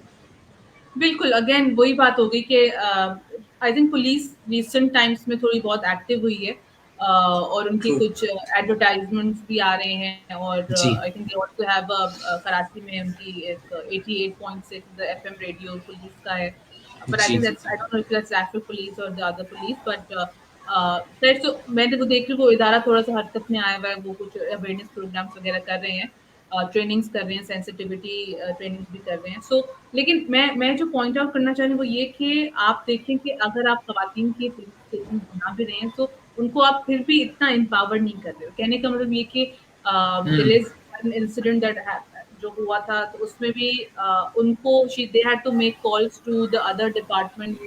बिल्कुल, अगेन वही बात हो गई कि I think police recent times में थोड़ी बहुत एक्टिव हुई है और उनकी कुछ एडवर्टाइजमेंट्स भी आ रहे हैं, और I think they also have Karachi में उनकी एक 88.6 द एफएम रेडियो पुलिस का है. But I think that's, I don't know if that's active police और the other police, but that's, मैंने वो देख रही हूँ वो इदारा थोड़ा सा हरकत में आया हुआ है, वो कुछ अवेयरनेस प्रोग्राम्स वगैरह कर रहे हैं, ट्रेनिंग्स कर रहे हैं, सेंसिटिविटी ट्रेनिंग्स भी कर रहे हैं. सो लेकिन मैं जो पॉइंट आउट करना चाह रही हूँ वो ये कि आप देखें कि अगर आप खवातीन के पुलिस स्टेशन बना भी रहे हैं तो उनको आप फिर भी इतना एम्पावर नहीं कर रहे हो. कहने का मतलब ये कि there is an incident that जो हुआ था, तो उसमें भी उनको they had to make calls to the other department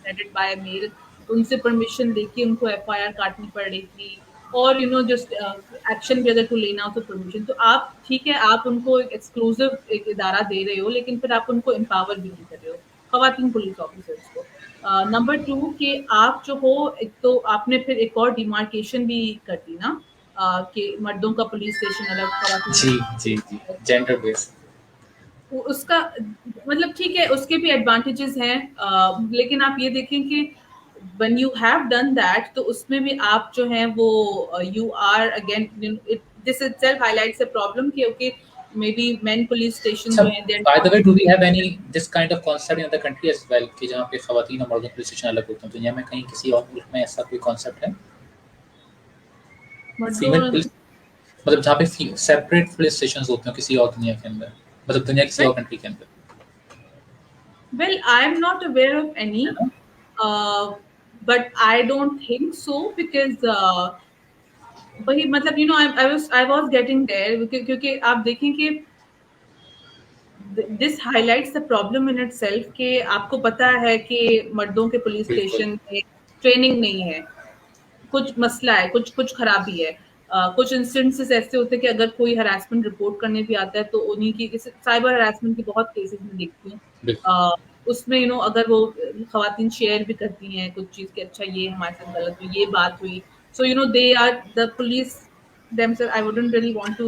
headed by a male, उनसे परमिशन लेके उनको एफआईआर काटनी पड़ रही थी. और जस्ट एक्शन भी अगर कोई लेना हो तो परमिशन, तो आप ठीक है, आप उनको एक एक्सक्लूसिव एक इदारा दे रहे हो, लेकिन फिर आप उनको एम्पावर भी नहीं कर रहे हो, खवातीन पुलिस ऑफिसर्स को। नंबर टू कि आप जो हो, एक तो आपने फिर एक और डिमार्केशन भी कर दी ना, कि मर्दों का पुलिस स्टेशन अलग, खवातीन जी जी जी, जेंडर बेस्ड। उसका मतलब ठीक है, उसके भी एडवांटेजेस हैं, लेकिन आप ये देखें कि when you have done that, तो उसमें भी आप जो हैं वो you are again, this itself highlights a problem कि okay, maybe main police station अच्छा, जो हैं, they are by the way, not. Do we have any this kind of concept in other country as well, कि जहाँ पे खवातीन और मर्दों के पुलिस स्टेशन अलग होते हैं? दुनिया में कहीं किसी और मुल्क में ऐसा कोई कॉन्सेप्ट है? फीमेल मर्दों। पुलिस, मतलब जहाँ पे सेपरेट पुलिस स्टेशन होते हैं किसी और दुनिया के अंदर, मतलब दुनिया किसी और कंट्री के अंदर, well I am not aware of any, है ना? But I don't think so, because वही मतलब आई वाज गेटिंग देयर, क्योंकि आप देखें कि this highlights the problem in itself कि आपको पता है कि मर्दों के पुलिस बिल्कुल। स्टेशन में ट्रेनिंग नहीं है, कुछ मसला है, कुछ कुछ खराबी है। कुछ इंस्टेंसेस ऐसे होते हैं कि अगर कोई हरासमेंट रिपोर्ट करने भी आता है, तो उन्हीं की, जैसे साइबर हरासमेंट की बहुत केसेस में देखती हूँ, बिल्कुल। उसमें अगर वो खवातीन शेयर भी करती हैं कुछ चीज़ कि अच्छा ये हमारे साथ गलत हुई, ये बात हुई, so they are the police themselves. I wouldn't really want to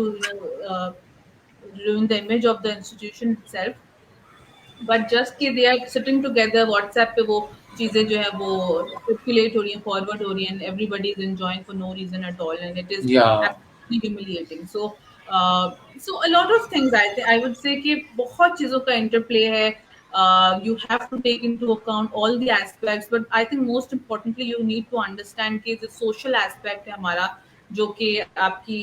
ruin the image of the institution itself, but just कि they are sitting together WhatsApp पे, वो चीजें जो है वो सर्कुलेट हो रही हैं, फॉरवर्ड हो रही हैं, everybody is enjoying for no reason at all, and it is yeah absolutely humiliating. So a lot of things, I would say कि बहुत चीजों का इंटरप्ले है। You have to take into account all the aspects, but I think most importantly you need to understand कि जो social aspect है हमारा, जो कि आपकी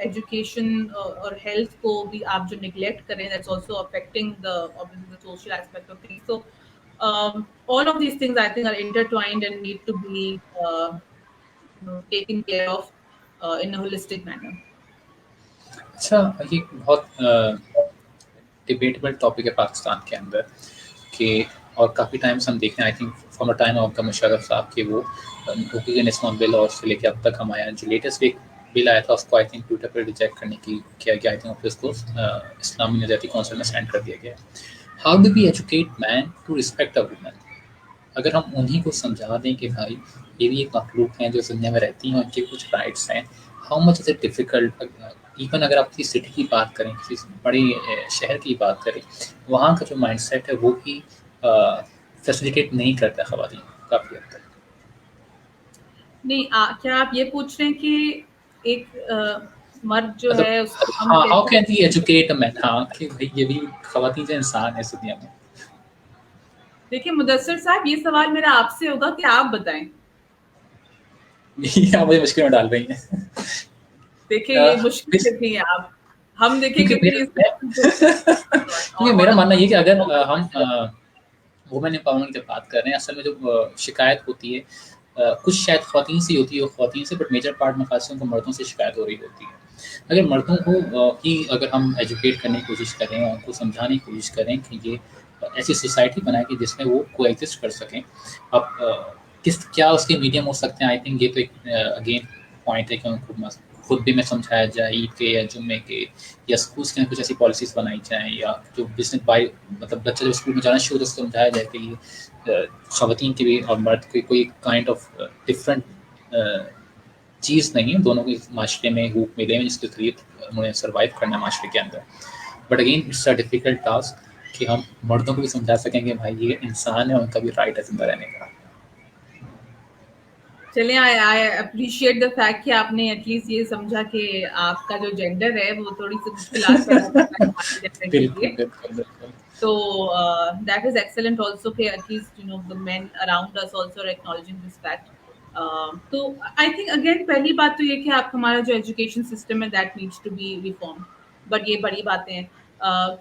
एजुकेशन और हेल्थ को भी आप जो निगलेक्ट करें, that's also affecting the social aspect of things. So all of these things I think are intertwined and need to be taken care of in a holistic manner. अच्छा, ये बहुत debatable topic है पाकिस्तान के अंदर कि, और काफ़ी टाइम से हम देखते हैं, I think from the time of the Musharraf साहब के वो ओपिनियन बिल, और से लेके अब तक हम आया, जो लेटेस्ट एक बिल आया था उसको आई थिंक ट्विटर पर रिजेक्ट करने की किया गया, आई थिंक फिर उसको इस्लामी नज़ाती कौंसिल में सेंड कर दिया गया। How do we educate man to respect a woman? अगर हम उन्हीं को समझा दें कि भाई ये भी एक मखलूक हैं जो इस दुनिया में रहती हैं, उनके कुछ राइट्स हैं, how much is it difficult? Even अगर आप किसी सिटी की बात करें, किसी बड़े शहर की बात करें, वहाँ का जो माइंडसेट है वो भी फैसिलिटेट नहीं करता ख़वातीन काफ़ी हद तक। नहीं, क्या आप ये पूछ रहे हैं कि एक मर्द जो मतलब है उसको हम हाँ, हाउ कैसे? Can we educate a man, हाँ, कि भाई ये भी ख़वातीन जो इंसान है इस दुनिया में। देखिए मुदस्सिर साहब, ये सवाल मेरा आपसे होगा कि आप बताएं। ये आप मुझे मुश्किल में डाल रही हैं। देखिए अ, ये मुश्किल बिस- से थी आप, हम देखें क्योंकि कितनी मेरा इसमें क्योंकि मेरा मानना ये है कि अगर हम वुमेन एम्पावरमेंट की जब बात कर रहे हैं, असल में जो शिकायत होती है कुछ शायद ख़वातीन से ही होती है, ख़वातीन से, बट मेजर पार्ट में खासतौर पर मर्दों से शिकायत हो रही होती है। अगर मर्दों को ही अगर हम एजुकेट करने की कोशिश करें, उनको समझाने की कोशिश करें कि ये ऐसी सोसाइटी बनाए कि जिसमें वो कोएग्जिस्ट कर सकें। अब किस क्या उसके मीडियम हो सकते हैं, आई थिंक ये तो एक अगेन पॉइंट है कि उनको खुद भी में समझाया जाए, ईद के या जुम्मे के या स्कूल्स के अंदर कुछ ऐसी पॉलिसीज़ बनाई जाएँ, या जो बिज़नेस बाय मतलब बच्चा जब स्कूल में जाना शुरू होता है उसको समझाया जाए कि ये ख़वातीन की भी और मर्द की कोई काइंड ऑफ डिफरेंट चीज़ नहीं है, दोनों को माशरे में हूक मिले हैं जिसके ज़रिए उन्हें सर्वाइव करना है माशरे के अंदर। But again it's a difficult task कि हम मर्दों को भी समझा सकें कि भाई ये इंसान है, उनका भी राइट है ज़िंदा रहने का। चलिए, आई अप्रिशिएट द फैक्ट कि आपने एटलीस्ट ये समझा कि आपका जो जेंडर है वो थोड़ी सी मुश्किलात पैदा करता है हमारे जेंडर के बिल्कुल, लिए। बिल्कुल, बिल्कुल। तो दैट इज एक्सेलेंट आल्सो कि at least the men around us also are acknowledging this fact. तो आई थिंक अगेन पहली बात तो ये कि आप हमारा जो एजुकेशन सिस्टम है that needs to be reform, बट ये बड़ी बातें हैं।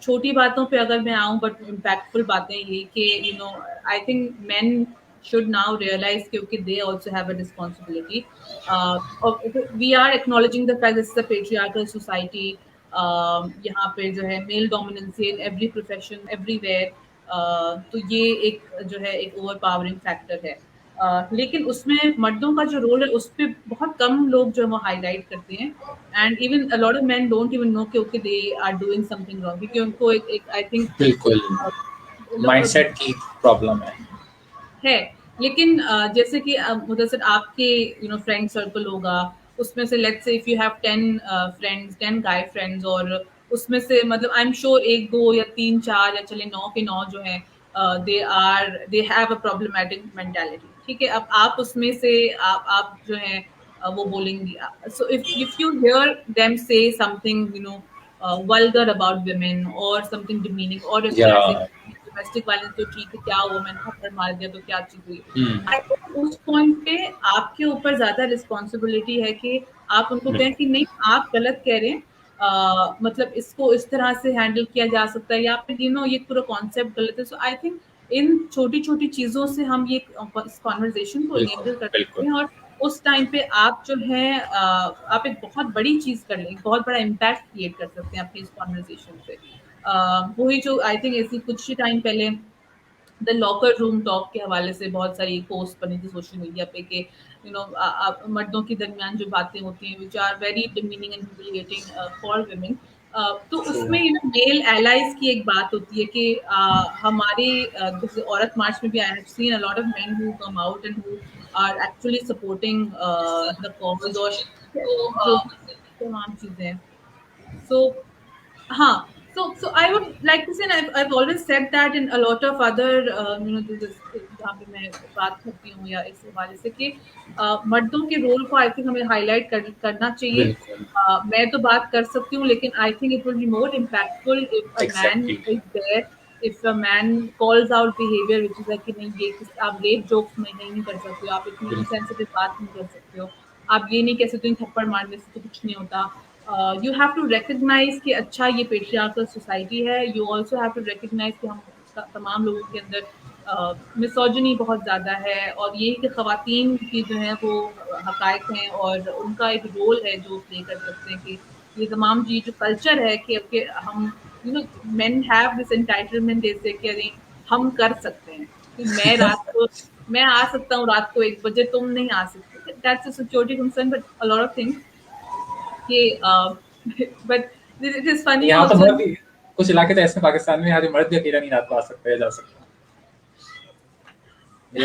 छोटी बातों पे अगर मैं आऊँ, बट इम्पैक्टफुल बातें ये कि I think main should now realize कि okay, they also have a responsibility. We are acknowledging the fact this is a patriarchal society. यहाँ पे जो है male dominancy in every profession everywhere, तो ये एक जो है एक ओवर पावरिंग फैक्टर है। लेकिन उसमें मर्दों का जो रोल है उस पे बहुत कम लोग जो है वो हाईलाइट करते हैं, and even a lot of men don't even know कि okay they are doing something wrong, क्योंकि उनको एक आई थिंक बिल्कुल माइंडसेट की प्रॉब्लम है। लेकिन जैसे कि मुदस्सिर आपके फ्रेंड सर्कल होगा, उसमें से let's say if you have 10 friends, 10 guy friends, और उसमें से मतलब आई एम श्योर 1 2 या 3 4 या चले 9 के 9 जो हैं they have a problematic mentality, ठीक है। अब आप उसमें से आप जो हैं वो बोलेंगी, so if you hear them से something vulgar about women or something demeaning, or if they are saying या डोमेस्टिक वायलेंस तो ठीक है, क्या हुआ, मैंने थप्पड़ मार दिया तो क्या चीज हुई। आई थिंक उस पॉइंट पे आपके ऊपर ज्यादा रिस्पॉन्सिबिलिटी है कि आप उनको कहें कि नहीं आप गलत कह रहे हैं, मतलब इसको इस तरह से हैंडल किया जा सकता है, या फिर ये पूरा कॉन्सेप्ट गलत है। सो आई थिंक इन छोटी छोटी चीजों से हम ये इस कॉन्वर्जेशन को बिल्कुल इनेबल कर सकते बिल्कुल हैं, और उस टाइम पे आप जो है आप एक बहुत बड़ी चीज कर लें, बहुत बड़ा इम्पैक्ट क्रिएट कर सकते हैं अपनी इस कॉन्वर्जेशन से। वही जो आई थिंक ऐसी कुछ ही टाइम पहले द लॉकर रूम टॉक के हवाले से बहुत सारी पोस्ट बनी थी सोशल मीडिया पे कि मर्दों के दरमियान जो बातें होती हैं which are very demeaning and humiliating for women. तो उसमें मेल एलाइज की एक बात होती है कि हमारे जैसे औरत मार्च में भी I have seen a lot of men who come out and who are actually supporting the cause, और जो तमाम चीजें हैं। So, so I would like to say, and I've always said that in a lot of other, जहाँ पे मैं बात करती हूँ या इस हवाले से कि मर्दों के रोल को आई थिंक हमें हाईलाइट करना चाहिए। बिल्कुल मैं तो बात कर सकती हूँ, लेकिन I think it will be more impactful if a man exactly is there, if a man calls out behaviour which is कि नहीं आप रेप जोक्स में नहीं कर सकते हो, आप इतनी बिल्कुल इनसेंसिटिव बात नहीं कर सकते हो, आप ये नहीं कह सकते हो थप्पड़ मारने से तो कुछ नहीं होता। यू हैव टू रिकग्नाइज कि अच्छा ये पेट्रियार्कल सोसाइटी है। You also have to recognise कि हम तमाम लोगों के अंदर मिसोजिनी बहुत ज़्यादा है, और ये कि ख़वातीन की जो है वो हक़ाइक़ हैं और उनका एक रोल है जो प्ले कर सकते हैं, कि ये तमाम जो कल्चर है कि हम मेन हैव दिस एंटाइटलमेंट जैसे कि अरे हम कर सकते हैं, कि मैं आ सकता हूँ रात को 1 बजे, तुम नहीं आ सकते। That's a security concern, but a lot of things कि बट इट इज फनी यहाँ तो आल्सो। बहुत ही कुछ इलाके तो ऐसे पाकिस्तान में यहाँ जो मर्द भी अकेला नहीं रात को आ सकता है जा सकता है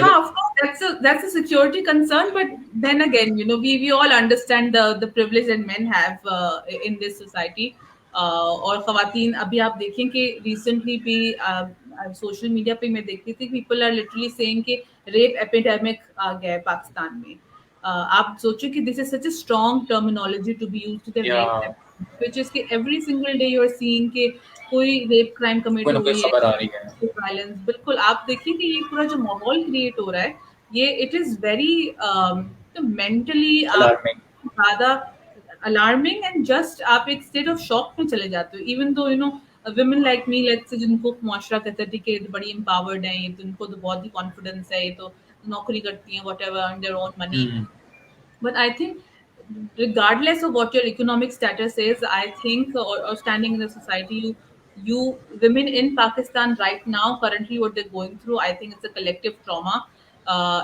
हाँ, of course, that's a security concern, but then again, we all understand the privilege that men have in this society. और खवातीन अभी आप देखें कि रिसेंटली भी सोशल मीडिया पे मैं देखती थी, पीपल आर लिटरली सेइंग कि रेप एपिडेमिक आ गया है पाकिस्तान में। आप सोचो कि this is such a strong terminology to be used to या रेप, व्हिच इज कि every single day you are seeing कि कोई रेप क्राइम कोई कमिट ना कोई हुई है, खबर आ रही है वायलेंस। बिल्कुल, आप देखिए कि ये पूरा जो माहौल क्रिएट हो रहा है, ये इट इज वेरी तो मेंटली आप अलार्मिंग ज्यादा अलार्मिंग, एंड जस्ट आप एक स्टेट ऑफ शॉक में चले जाते हो। Even though women like me, let's say, जिनको मुआशरा कहता है कि बड़ी empowered हैं, ये तो इनको तो बहुत ही कॉन्फिडेंस है, ये तो नौकरी करती हैं, whatever, earn their own money, but I think regardless of what your economic status is, I think, or standing in the society, you women in Pakistan right now, currently what they're going through, I think it's a collective trauma.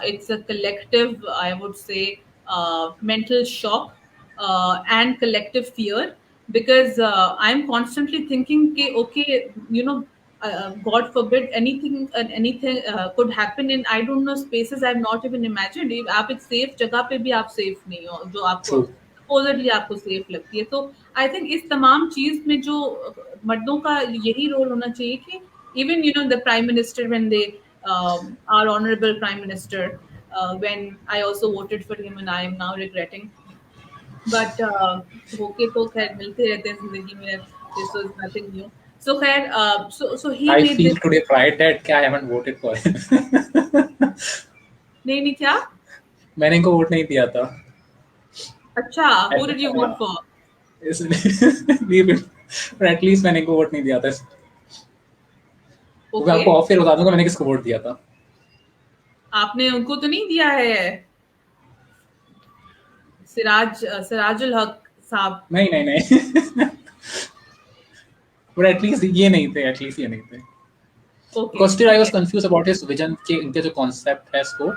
It's a collective, I would say, mental shock and collective fear, because I'm constantly thinking, okay, God forbid anything could happen in, I don't know, spaces I've not even imagined. if आप एक safe जगह पे भी आप safe नहीं हो जो आपको ट्रू सपोजिटली आपको सेफ लगती है। तो आई थिंक इस तमाम चीज में जो मर्दों का यही रोल होना चाहिए कि even the prime minister when they are honourable prime minister, when I also voted for him and I am now regretting, but होके तो खैर मिलते रहते हैं जिंदगी में, this was nothing new. So खैर so he I made feel this। Today pride that क्या आई हैवंट वोटेड फॉर नहीं क्या? मैंने इनको वोट नहीं दिया था अच्छा, who did you vote for? इसलिए पर एटलीस्ट मैंने इनको वोट नहीं दिया था मैं ओके, आपको ऑफ एयर बता दूंगा मैंने किसको वोट दिया था आपने उनको तो नहीं दिया है, सिराजुल हक साहब? नहीं नहीं नहीं बट एटलीस्ट ये नहीं थे ओके, बिकॉज स्टिल आई ठीक वाज है। कंफ्यूज अबाउट हिज विजन के इनके जो कॉन्सेप्ट है इसको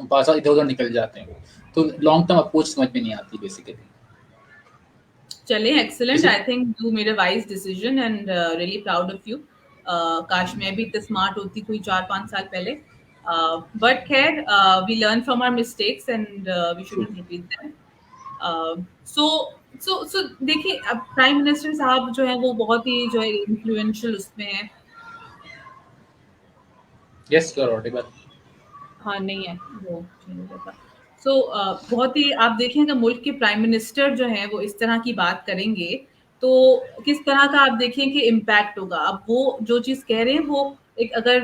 पास इधर उधर निकल जाते हैं, तो लॉन्ग टर्म अप्रोच समझ में नहीं आती बेसिकली। चले, excellent. I think you made a wise decision and really proud of you. काश मैं भी इतने स्मार्ट होती कोई 4-5 साल पहले, बट खैर we learn from our mistakes and we shouldn't repeat them. So देखिए, अब प्राइम मिनिस्टर साहब जो है वो बहुत ही जो है इन्फ्लुएंशियल उसमें है। Yes, you are audible. हाँ, नहीं है वो सो बहुत ही आप देखें अगर मुल्क के प्राइम मिनिस्टर जो हैं वो इस तरह की बात करेंगे तो किस तरह का आप देखें कि इम्पैक्ट होगा। अब वो जो चीज कह रहे हैं वो एक अगर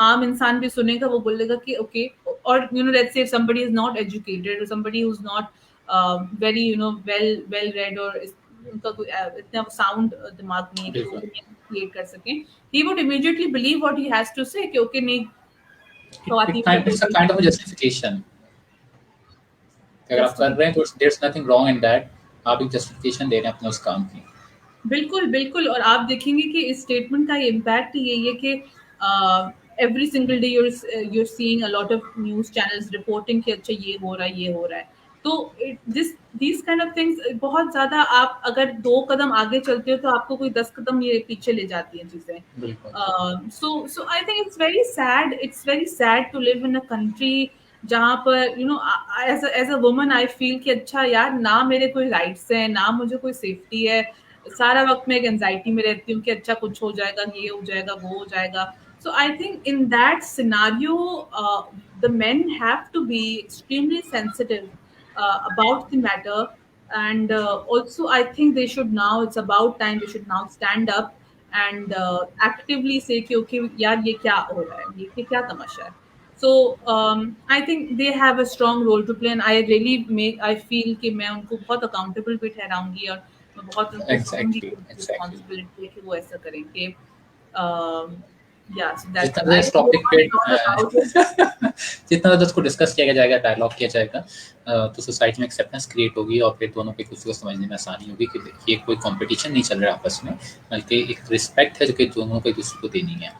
आम इंसान भी सुनेगा वो बोलेगा कि ओके, और let's say somebody is not educated or somebody who's not very well read और उनका कोई इतना साउंड दिमाग नहीं है कि वो क्रिएट कर सकें, he would immediately believe what he has to say कि ओके नहीं It's a kind of a justification। अगर आप कर रहे हैं तो there's nothing wrong in that, आप एक justification दे रहे हैं अपने उस काम की। बिल्कुल बिल्कुल। और आप देखेंगे कि इस स्टेटमेंट का इम्पैक्ट यही है कि every single day you're seeing a lot of news channels reporting कि अच्छा ये हो रहा है, ये हो रहा है। तो these kind of things बहुत ज्यादा, आप अगर 2 कदम आगे चलते हो तो आपको कोई 10 कदम ये पीछे ले जाती हैं चीजें। so I think it's very sad to live in a country जहाँ पर as a woman I feel कि अच्छा यार, ना मेरे कोई राइट्स हैं, ना मुझे कोई सेफ्टी है, सारा वक्त मैं एक एंजाइटी में रहती हूँ कि अच्छा कुछ हो जाएगा, ये हो जाएगा, वो हो जाएगा। So I think in that scenario the men have to be extremely sensitive about the matter, and also I think they should now, it's about time they should now stand up and actively say कि okay यार ये क्या हो रहा है, ये क्या तमाशा है। So I think they have a strong role to play and I feel कि मैं उनको बहुत accountable भी ठहराऊंगी और मैं बहुत उनको कहूंगी कि रिस्पॉन्सिबिलिटी है कि वो ऐसा करें कि जितना इस टॉपिक पे जितना उसको डिस्कस किया जाएगा, डायलॉग किया जाएगा, तो सोसाइटी में एक्सेप्टेंस क्रिएट होगी और फिर दोनों पे किसी को समझने में आसानी होगी कि ये कोई कंपटीशन नहीं चल रहा है आपस में, बल्कि एक रिस्पेक्ट है जो कि दोनों को एक दूसरे को देनी है।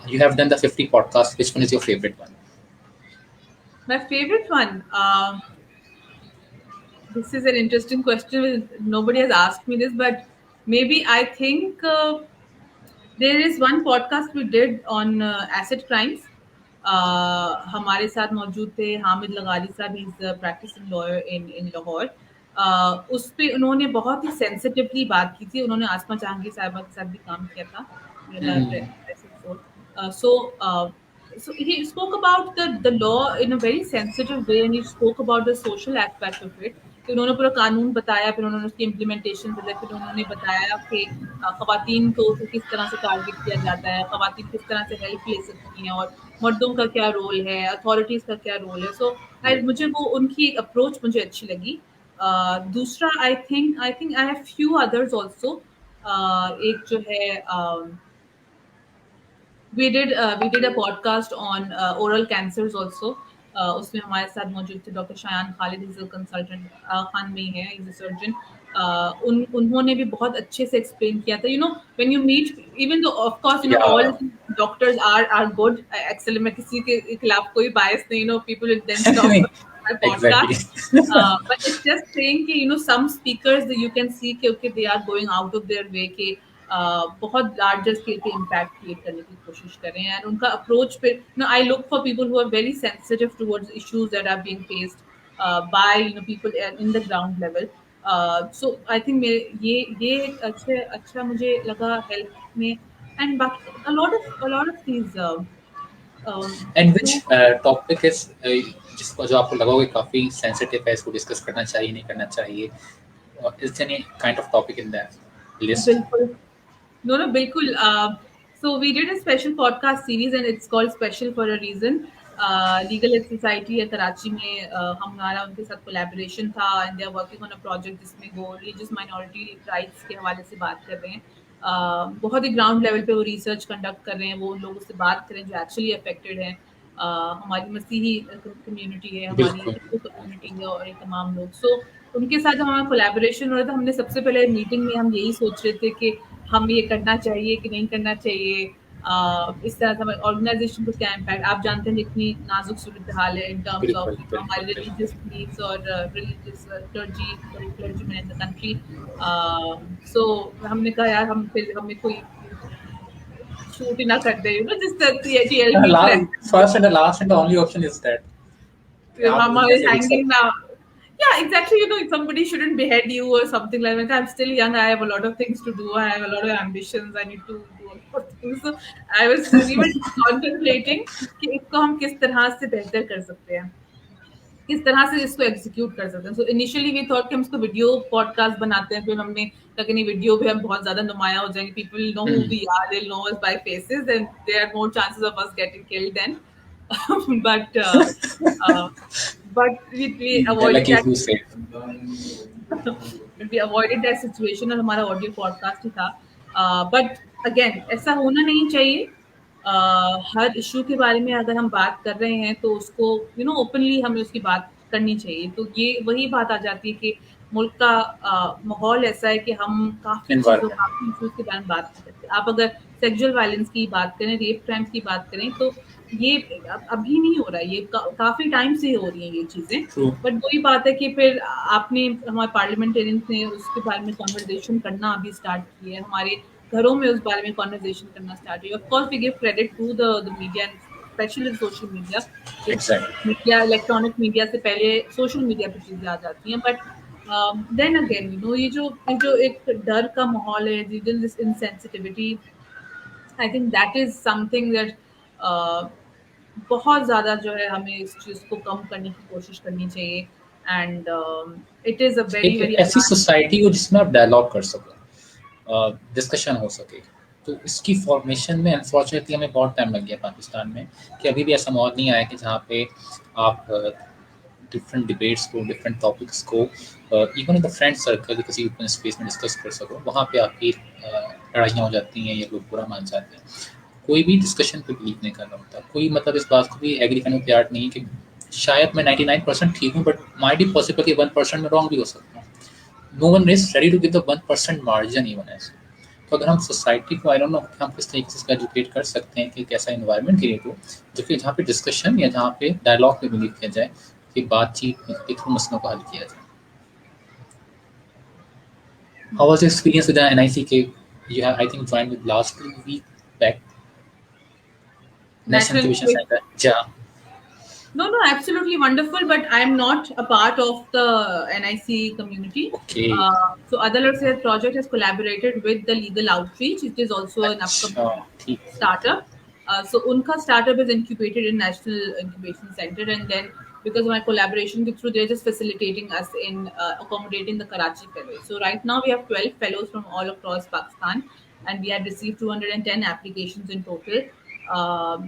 You have done the 50 podcasts. Which one is your favorite one? My favorite one. This is an interesting question. Nobody has asked me this, but maybe I think there is one podcast we did on asset crimes. हमारे साथ मौजूद थे हामिद लगाली साहब, he is practising lawyer in Lahore. उस पे उन्होंने बहुत ही सेंसिटिवली बात की थी। उन्होंने आसमा जहांगीर साहिबा के साथ भी काम किया था। So he spoke about the law in a very sensitive way and he spoke about the social aspect of it। तो उन्होंने पूरा कानून बताया, फिर उन्होंने उसकी इम्प्लीमेंटेशन बताया, फिर उन्होंने बताया कि ख़वातीन को किस तरह से टारगेट किया जाता है, ख़वातीन किस तरह से हेल्प ले सकती हैं और मर्दों का क्या रोल है, अथॉरिटीज़ का क्या रोल है। सो मुझे वो उनकी एक अप्रोच मुझे अच्छी लगी। दूसरा I think I have few others also. एक जो है we did a podcast on oral cancers also। उसमें हमारे साथ मौजूद थे doctor Shayan Khalid, is a consultant, खान में ही है, इज अ सर्जन। उन्होंने भी बहुत अच्छे से एक्सप्लेन किया था। When you meet, even though of course all doctors are good, actually मैं किसी के खिलाफ कोई बायस नहीं, people will then talk podcast but it's just saying कि some speakers you can see कि okay they are going out of their way कि बहुत लार्जर स्केल पे इम्पैक्ट क्रिएट करने की कोशिश कर रहे हैं। एंड उनका अप्रोच पे I look for people who are very sensitive towards issues that are being faced by people in the ground level. So I think ये अच्छा मुझे लगा हेल्थ में। एंड बाकी a lot of these and which topic is जिसको जो आपको लगा होगा काफी सेंसिटिव है, इसको डिस्कस करना चाहिए, नहीं करना चाहिए, is there any kind of topic in that list? बिल्कुल, no, बिल्कुल। So we did a special podcast series and it's called Special for a Reason। Legal aid society है कराची में, हमारा उनके साथ कोलैबोरेशन था and they are working on a project जिसमें वो रिलीजियस माइनॉरिटी राइट्स के हवाले से बात कर रहे हैं। बहुत ही ग्राउंड लेवल पे वो रिसर्च कंडक्ट कर रहे हैं, वो उन लोगों से बात करें जो एक्चुअली अफेक्टेड हैं। हमारी मसीही कम्युनिटी है, हमारी हिंदू कम्युनिटी है और ये तमाम लोग। सो उनके साथ हमारा कोलैबोरेशन हो रहा था। हमने सबसे पहले मीटिंग में हम यही सोच रहे थे कि हम ये करना चाहिए कि नहीं करना चाहिए। इस तरह से हमारे ऑर्गेनाइजेशन को क्या इम्पैक्ट, आप जानते हैं जितनी नाजुक सूरत हाल है इन टर्म्स ऑफ बिल्कुल बिल्कुल हमारे बिल्कुल। रिलीजियस बिलीव्स और religious clergyman in the country. So हमने कहा यार हम फिर हमें कोई शूट ही ना कर दे, यू नो, जिस तरह से TLB First and the last and the only option is that आप Mama is कैसे लिख hanging सकते now. Yeah, exactly. You know, if somebody shouldn't behead you or something like that. I'm still young. I have a lot of things to do. I have a lot of ambitions. I need to do a lot of things. So we were contemplating कि इसको हम किस तरह से बेहतर कर सकते हैं, किस तरह से इसको एग्जीक्यूट कर सकते हैं। सो इनिशियली वी थॉट कि हम इसको वीडियो पॉडकास्ट बनाते हैं, फिर हमने कहा कि नहीं, वीडियो भी हम बहुत ज्यादा नुमाया हो जाएंगे, people know who we are, they know us by faces and there are more chances of us getting killed then but we हैं, avoided like that you said. we avoided that situation और हमारा audio podcast ही था। But again ऐसा होना नहीं चाहिए। हर issue के बारे में अगर हम बात कर रहे हैं तो उसको यू नो ओपनली हमें उसकी बात करनी चाहिए। तो ये वही बात आ जाती है कि मुल्क का माहौल ऐसा है कि हम काफ़ी चीज़ों, Environment. काफ़ी इशूज़ के बारे में बात कर सकते हैं। आप अगर सेक्सुअल वायलेंस की बात करें, रेप क्राइम्स की बात करें, तो ये अभी नहीं हो रहा है, ये काफ़ी टाइम से हो रही हैं ये चीज़ें। True. बट वही बात है कि फिर आपने, हमारे पार्लियामेंटेरियंस ने उसके बारे में कन्वर्सेशन करना अभी स्टार्ट किया है, हमारे घरों में उस बारे में कन्वर्सेशन करना स्टार्ट किया। Of course we give credit to the media, specially social media. Exactly. Media, electronic media से पहले सोशल मीडिया पे चीज़ें आ जाती हैं। But then again you know, ये जो एक डर का माहौल है, this insensitivity, I think that is something that बहुत ज़्यादा जो है हमें इस चीज़ को कम करने की कोशिश करनी चाहिए। And it is a very एक वेरी ऐसी सोसाइटी हो जिसमें आप डायलॉग कर सको, डिस्कशन हो सके। तो इसकी फॉर्मेशन में अनफॉर्चुनेटली हमें बहुत टाइम लग गया पाकिस्तान में, कि अभी भी ऐसा माहौल नहीं आया कि जहाँ पे आप डिफरेंट डिबेट्स को, डिफरेंट टॉपिक्स को even in the friend circle किसी ओपन स्पेस में डिस्कस कर सको। वहाँ पे आपकी लड़ाइयाँ हो जाती हैं, ये लोग बुरा मान जाते हैं। कोई भी डिस्कशन पे बिलीव नहीं कर रहा होता, कोई मतलब इस बात को भी एग्री करने को तैयार नहीं है कि शायद मैं 99% ठीक हूँ, बट माइट बी पॉसिबल कि 1% में रॉन्ग भी हो सकता हूँ। No one is ready to give the 1% margin even edge. तो अगर हम सोसाइटी को, आई डोंट नो, हम किस तरीके से इसका एजुकेट कर सकते हैं कि एक ऐसा इन्वायरमेंट क्रिएट हो जो कि जहाँ पे डिस्कशन या जहाँ पे डायलॉग पे बिलीव किया जाए, कि बातचीत के थ्रू मसलों को हल किया जाए। How was your experience with the NICK? You have, I think, joined with last week back. National National Incubation Center. Yeah. No, no, absolutely wonderful. But I'm not a part of the NIC community. Okay. So Adal Sehat project has collaborated with the Legal Outreach. It is also an upcoming अच्छा, ठीक है। startup. So unka startup is incubated in National Incubation Center, and then because of my collaboration through, they're just facilitating us in accommodating the Karachi fellows. So right now we have 12 fellows from all across Pakistan, and we have received 210 applications in total.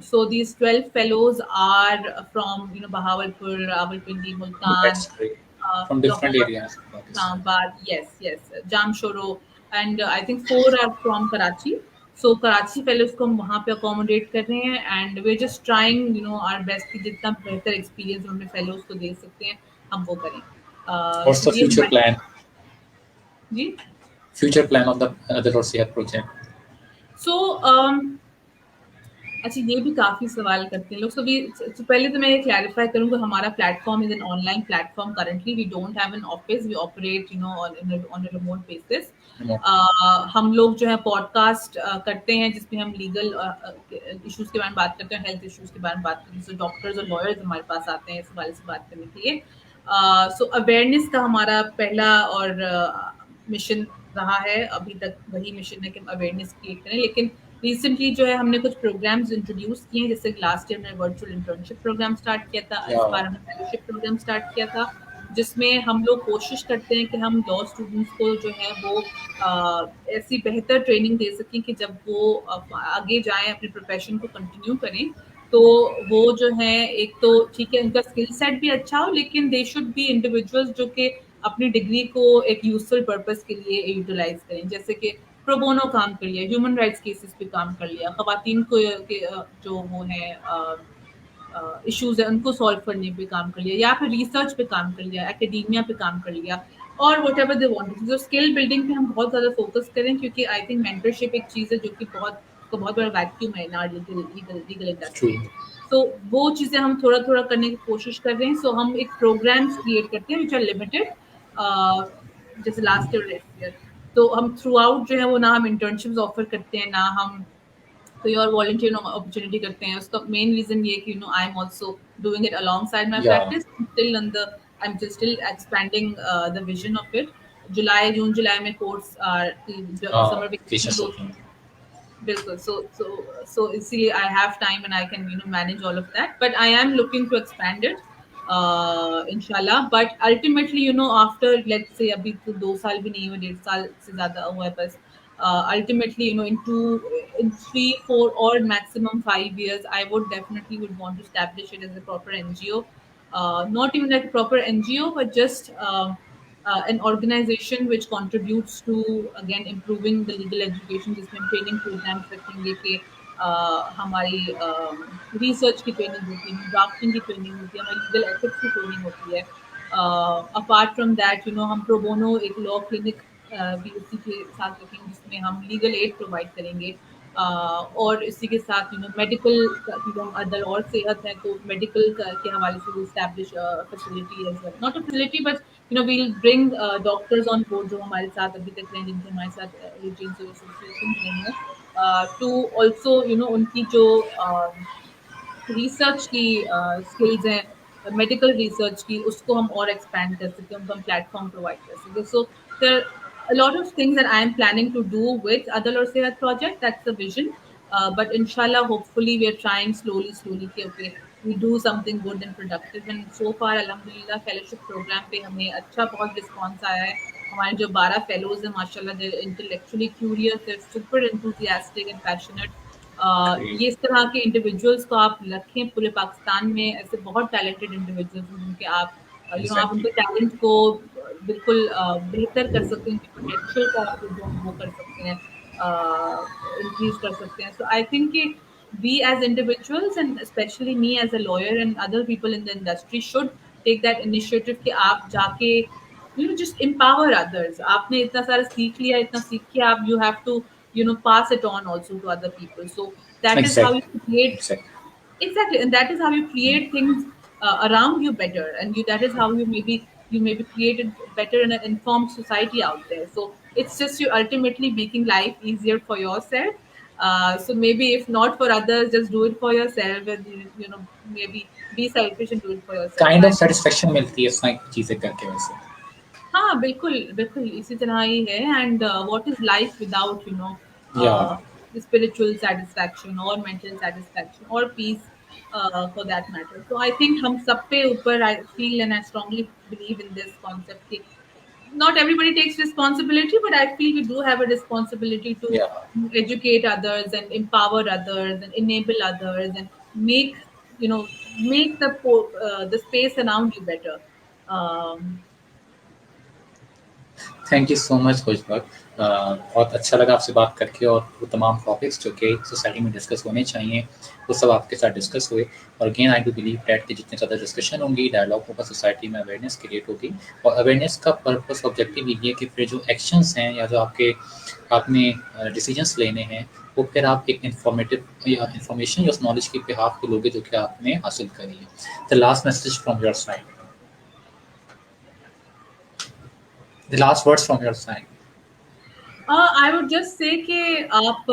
So these 12 fellows are from Bahawalpur, Rawalpindi, Multan, That's great. From different Lahore, areas of Pakistan. Islamabad, yes, Jamshoro, and I think 4 are from Karachi. So Karachi fellows को हम वहाँ पे accommodate कर रहे हैं, and we're just trying our best कि जितना बेहतर experience हम अपने fellows को दे सकते हैं हम वो करें। What's So the ये future plan? Ji. Future plan of the Adal Sehat project? So अच्छा, ये भी काफ़ी सवाल करते हैं लोग। So पहले तो मैं ये क्लैरिफाई करूँ कि हमारा platform is an online platform currently. We don't have an office, we operate on a remote basis. हम लोग जो है पॉडकास्ट करते हैं जिसमें हम लीगल इश्यूज के बारे में बात करते हैं, हेल्थ इश्यूज के बारे में बात करते हैं। सो डॉक्टर्स और लॉयर्स हमारे पास आते हैं इस हवाले से बात करने के लिए। सो अवेयरनेस का हमारा पहला और मिशन रहा है, अभी तक वही मिशन है कि हम अवेयरनेस क्रिएट करें। लेकिन रिसेंटली जो है हमने कुछ प्रोग्राम्स इंट्रोड्यूस किए हैं, जैसे लास्ट ईयर हमने वर्चुअल इंटर्नशिप प्रोग्राम स्टार्ट किया था, इस बार हमने फेलोशिप प्रोग्राम स्टार्ट किया था, जिसमें हम लोग कोशिश करते हैं कि हम लॉ स्टूडेंट्स को जो है वो ऐसी बेहतर ट्रेनिंग दे सकें कि जब वो आगे जाएं, अपने प्रोफेशन को कंटिन्यू करें, तो वो जो है एक तो ठीक है उनका स्किल सेट भी अच्छा हो, लेकिन दे शुड बी इंडिविजुअल्स जो कि अपनी डिग्री को एक यूजफुल पर्पस के लिए यूटिलाइज करें। जैसे कि प्रोबोनो काम कर लिया, ह्यूमन राइट्स केसेस पे काम कर लिया, खवातीन को जो वो है इश्यूज है उनको सॉल्व करने पे काम कर लिया, या फिर रिसर्च पे काम कर लिया, एकेडेमिया पे काम कर लिया, और वट एवर दे वांटेड। जो स्किल बिल्डिंग पे हम बहुत ज़्यादा फोकस करें, क्योंकि आई थिंक मेंटरशिप एक चीज़ है जो कि बहुत उसका बहुत बड़ा वैक्यूम है ना लीगल इंडस्ट्री। True. तो वो चीज़ें हम थोड़ा थोड़ा करने की कोशिश कर रहे हैं। सो हम एक प्रोग्राम्स क्रिएट करते हैं विच आर लिमिटेड, जैसे लास्ट ईयर। तो हम थ्रू आउट जो है वो ना हम इंटर्नशिप्स ऑफर करते हैं, ना हम कोई और वॉलंटियर अपॉर्चुनिटी करते हैं। उसका मेन रीजन ये कि I am also doing it alongside my Yeah. Practice, still on the I am still expending the vision of it. जून जुलाई में course summer Patience vacation, open. बिल्कुल। So इसीलिए I have time and I can manage all of that, but I am looking to expand it इंशाल्लाह। But ultimately after let's say अभी तो 2 साल भी नहीं हुए, 1.5 साल से ज्यादा हुआ है बस। Ultimately in 3, 4 or maximum 5 years I would definitely would want to establish it as a proper NGO, not even like a proper NGO but just an organization which contributes to again improving the legal education, जिसमें हम training programmes रखेंगे कि हमारी research की training होती है, drafting की training होती है, हमारी लीगल एथिक्स की ट्रेनिंग होती है। अपार्ट फ्रॉम दैट हम प्रोबोनो एक लॉ क्लिनिक भी उसी के साथ रखेंगे जिसमें हम लीगल एड प्रोवाइड करेंगे। और इसी के साथ मेडिकल क्योंकि हम अदर और सेहत है तो मेडिकल के हवाले से establish facility as well, not a facility but we'll bring doctors on board जो हमारे साथ अभी तक रहे, जिनके हमारे साथ रीजन एसोसिएशन रहे हैं, टू ऑल्सो उनकी जो रिसर्च की स्किल्स हैं, मेडिकल रिसर्च की, उसको हम और एक्सपैंड कर सकते हैं, उनको हम प्लेटफॉर्म प्रोवाइड कर सकते हैं। So there a lot of things that I am planning to do with Adal or Sehat project. That's the vision. But inshallah, hopefully, we are trying slowly कि okay, we do something good and productive. And so far, alhamdulillah, fellowship program पे हमें अच्छा बहुत response आया है। हमारे जो 12 fellows हैं, माशाल्लाह, they're intellectually curious, they're super enthusiastic and passionate. Great. ये इस तरह के इंडिविजुअल्स को आप रखें पूरे पाकिस्तान में, ऐसे बहुत टैलेंटेड इंडिविजुअल्स हैं जिनके आप आप Exactly. उनके टैलेंट को बिल्कुल बेहतर कर सकते हैं, उनके पोटेंशियल को आप जो वो कर सकते हैं, इंक्रीज कर सकते हैं। सो आई थिंक कि we as individuals and especially me as a lawyer and other people in the industry should take that initiative कि आप जाके just empower others. आपने इतना सारा सीख लिया, इतना सीख के आप you have to pass it on also to other people. So that is how Exactly. you create. Exactly. Exactly, and that is how you create things around you better, and that is how you maybe created better in an informed society out there. So it's just you ultimately making life easier for yourself. So maybe if not for others, just do it for yourself, and maybe be selfish and do it for yourself. So Kind I of satisfaction मिलती है सारी चीजें करके वैसे. हाँ, बिल्कुल, बिल्कुल इसी तरह ही है। And what is life without Yeah. Spiritual satisfaction और मेंटल सैटिस्फैक्शन और peace for that matter. So I think हम सब पे ऊपर I feel and I strongly believe in this concept कि not everybody takes responsibility, but I feel we do have a responsibility to Yeah. educate others and empower others and enable others and make make the space around you better. Um, thank you so much Khushbakht. बहुत अच्छा लगा आपसे बात करके, और वो तमाम topics जो कि सोसाइटी में डिस्कस होने चाहिए वो सब आपके साथ डिस्कस हुए. और again I do believe that कि जितने ज़्यादा डिस्कशन होंगी, डायलॉग होगा, सोसाइटी में अवेयरनेस क्रिएट होगी. और अवेयरनेस का पर्पस ऑब्जेक्टिव ये है कि फिर जो एक्शंस हैं या जो आपने डिसीजंस लेने हैं, वो फिर आप एक इंफॉर्मेटिव या इंफॉर्मेशन या उस नॉलेज के बिहाफ पे लोगे जो कि आपने हासिल करी है. The last message from your side, the last words from your side. I would just say कि आप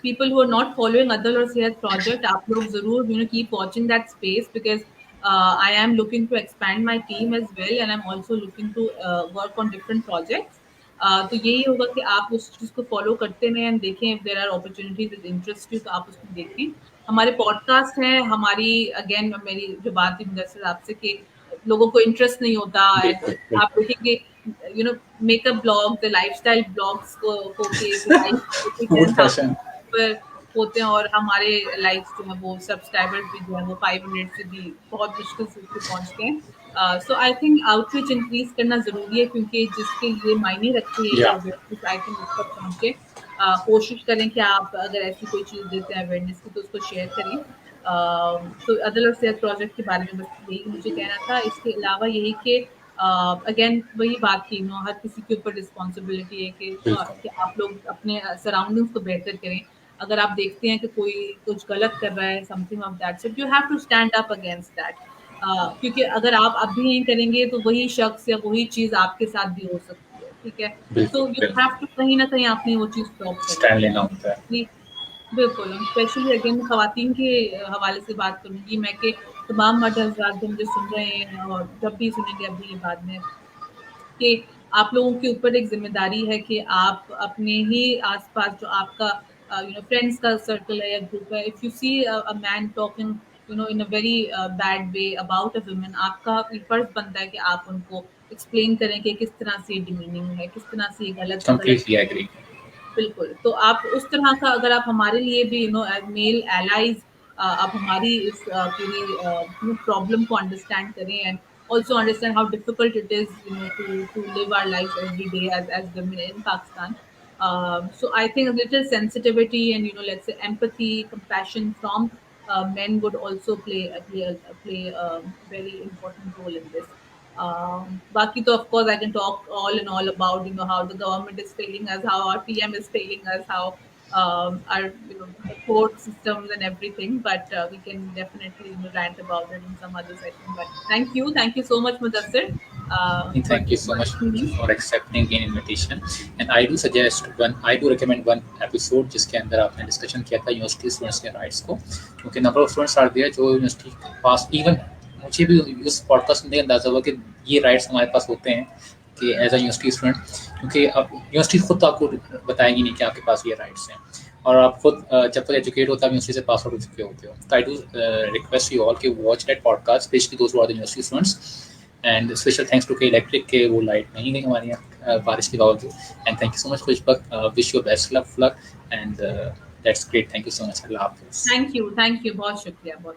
people who are not following Adal or Sehat project, आप लोग ज़रूर keep watching that space because I am looking to expand my team as well and I'm also looking to work on different projects. तो यही होगा कि आप उस चीज़ को फॉलो करते रहें एंड देखें if there are opportunities that interest you तो आप उसको देखें. हमारे पॉडकास्ट हैं, हमारी अगेन मेरी जो बात थी मुदस्सिर आपसे कि लोगों को इंटरेस्ट नहीं होता है, बिल्कुल. आप देखेंगे makeup blog, the lifestyle blogs को के लाइफ फूड फैशन. पर होते हैं और हमारे लाइक्स जो है वो सब्सक्राइबर्स भी जो है वो 500 से भी बहुत मुश्किल से पहुंचते हैं. सो आई थिंक आउटरीच इंक्रीज करना जरूरी है क्योंकि जिसके लिए मायने रखते हैं ये या अवेयरनेस, आई थिंक उस तक पहुंचे. कोशिश करें कि आप अगर ऐसी कोई चीज़ देते हैं अवेयरनेस की तो उसको शेयर करें. तो अदल और सेहत प्रोजेक्ट के बारे में बस यही मुझे कहना था. इसके अलावा यही कि अगेन वही बात थी हर किसी के ऊपर रिस्पॉन्सिबिलिटी है कि बिल्कुल. आप लोग अपने सराउंडिंग्स को बेहतर करें. अगर आप देखते हैं कि कोई कुछ गलत कर रहा है, something of that sort, you have to stand up against that. क्योंकि अगर आप अब भी नहीं करेंगे तो वही शख्स या वही चीज़ आपके साथ भी हो सकती है, ठीक है? बिल्कुल, सो यू बिल्कुल। हैव टू कहीं न कहीं आपने वो चीज़ स्टॉप करनी स्टैंड है। लेना होता है। जी, बिल्कुल, स्पेशली अगेन ख़वातीन के हवाले से बात करूँगी मैं कि तमाम मर्द हज़रात जो मुझे सुन रहे हैं और जब भी सुनेंगे अभी बाद में, कि आप लोगों के ऊपर एक ज़िम्मेदारी है कि आप अपने ही आस-पास जो आपका फ्रेंड्स का सर्कल है या ग्रुप है, if you see a man talking in a very bad way about a woman, आपका ये फर्ज़ बनता है कि आप उनको एक्सप्लेन करें कि किस तरह से ये डिमीनिंग है, किस तरह से ये गलत गलत कंप्लीटली एग्री। बिल्कुल, तो आप उस तरह का अगर आप हमारे लिए भी एज़ मेल एलाइज़ आप हमारी इस पूरी प्रॉब्लम को अंडरस्टैंड करें and also understand how difficult it is, to live our lives every day as women in Pakistan. So I think a little sensitivity and let's say empathy, compassion from men would also play a very important role in this. Baki to of course I can talk all and all about how the government is failing us, how our PM is failing us, how our the court systems and everything. But we can definitely rant about it in some other session. But thank you so much, Mudassir, for Thank you so much inviting me. for accepting an invitation. And I do recommend one episode जिसके अंदर आपने discussion किया था university students के rights को, क्योंकि number of students are there जो university पास, इवन मुझे भी उस पॉडकास्ट में अंदाजा हुआ कि ये राइट्स हमारे पास होते हैं कि एज अ यूनिवर्सिटी स्टूडेंट, क्योंकि अब यूनिवर्सिटी खुद तो आपको बताएगी नहीं कि आपके पास ये राइट्स हैं, और आप खुद जब तक एजुकेट होता है यूनिवर्सिटी से पास आउट हो चुके होते हो। तो I do request you all कि watch that podcast, specially those who are the university students. And special thanks to K Electric के वो लाइट नहीं गई हमारे यहाँ बारिश के बावजूद। And thank you so much Khushbakht, wish you best luck and that's great. Thank you so much. अल्लाह हाफिज़। Thank you, बहुत शुक्रिया, बहुत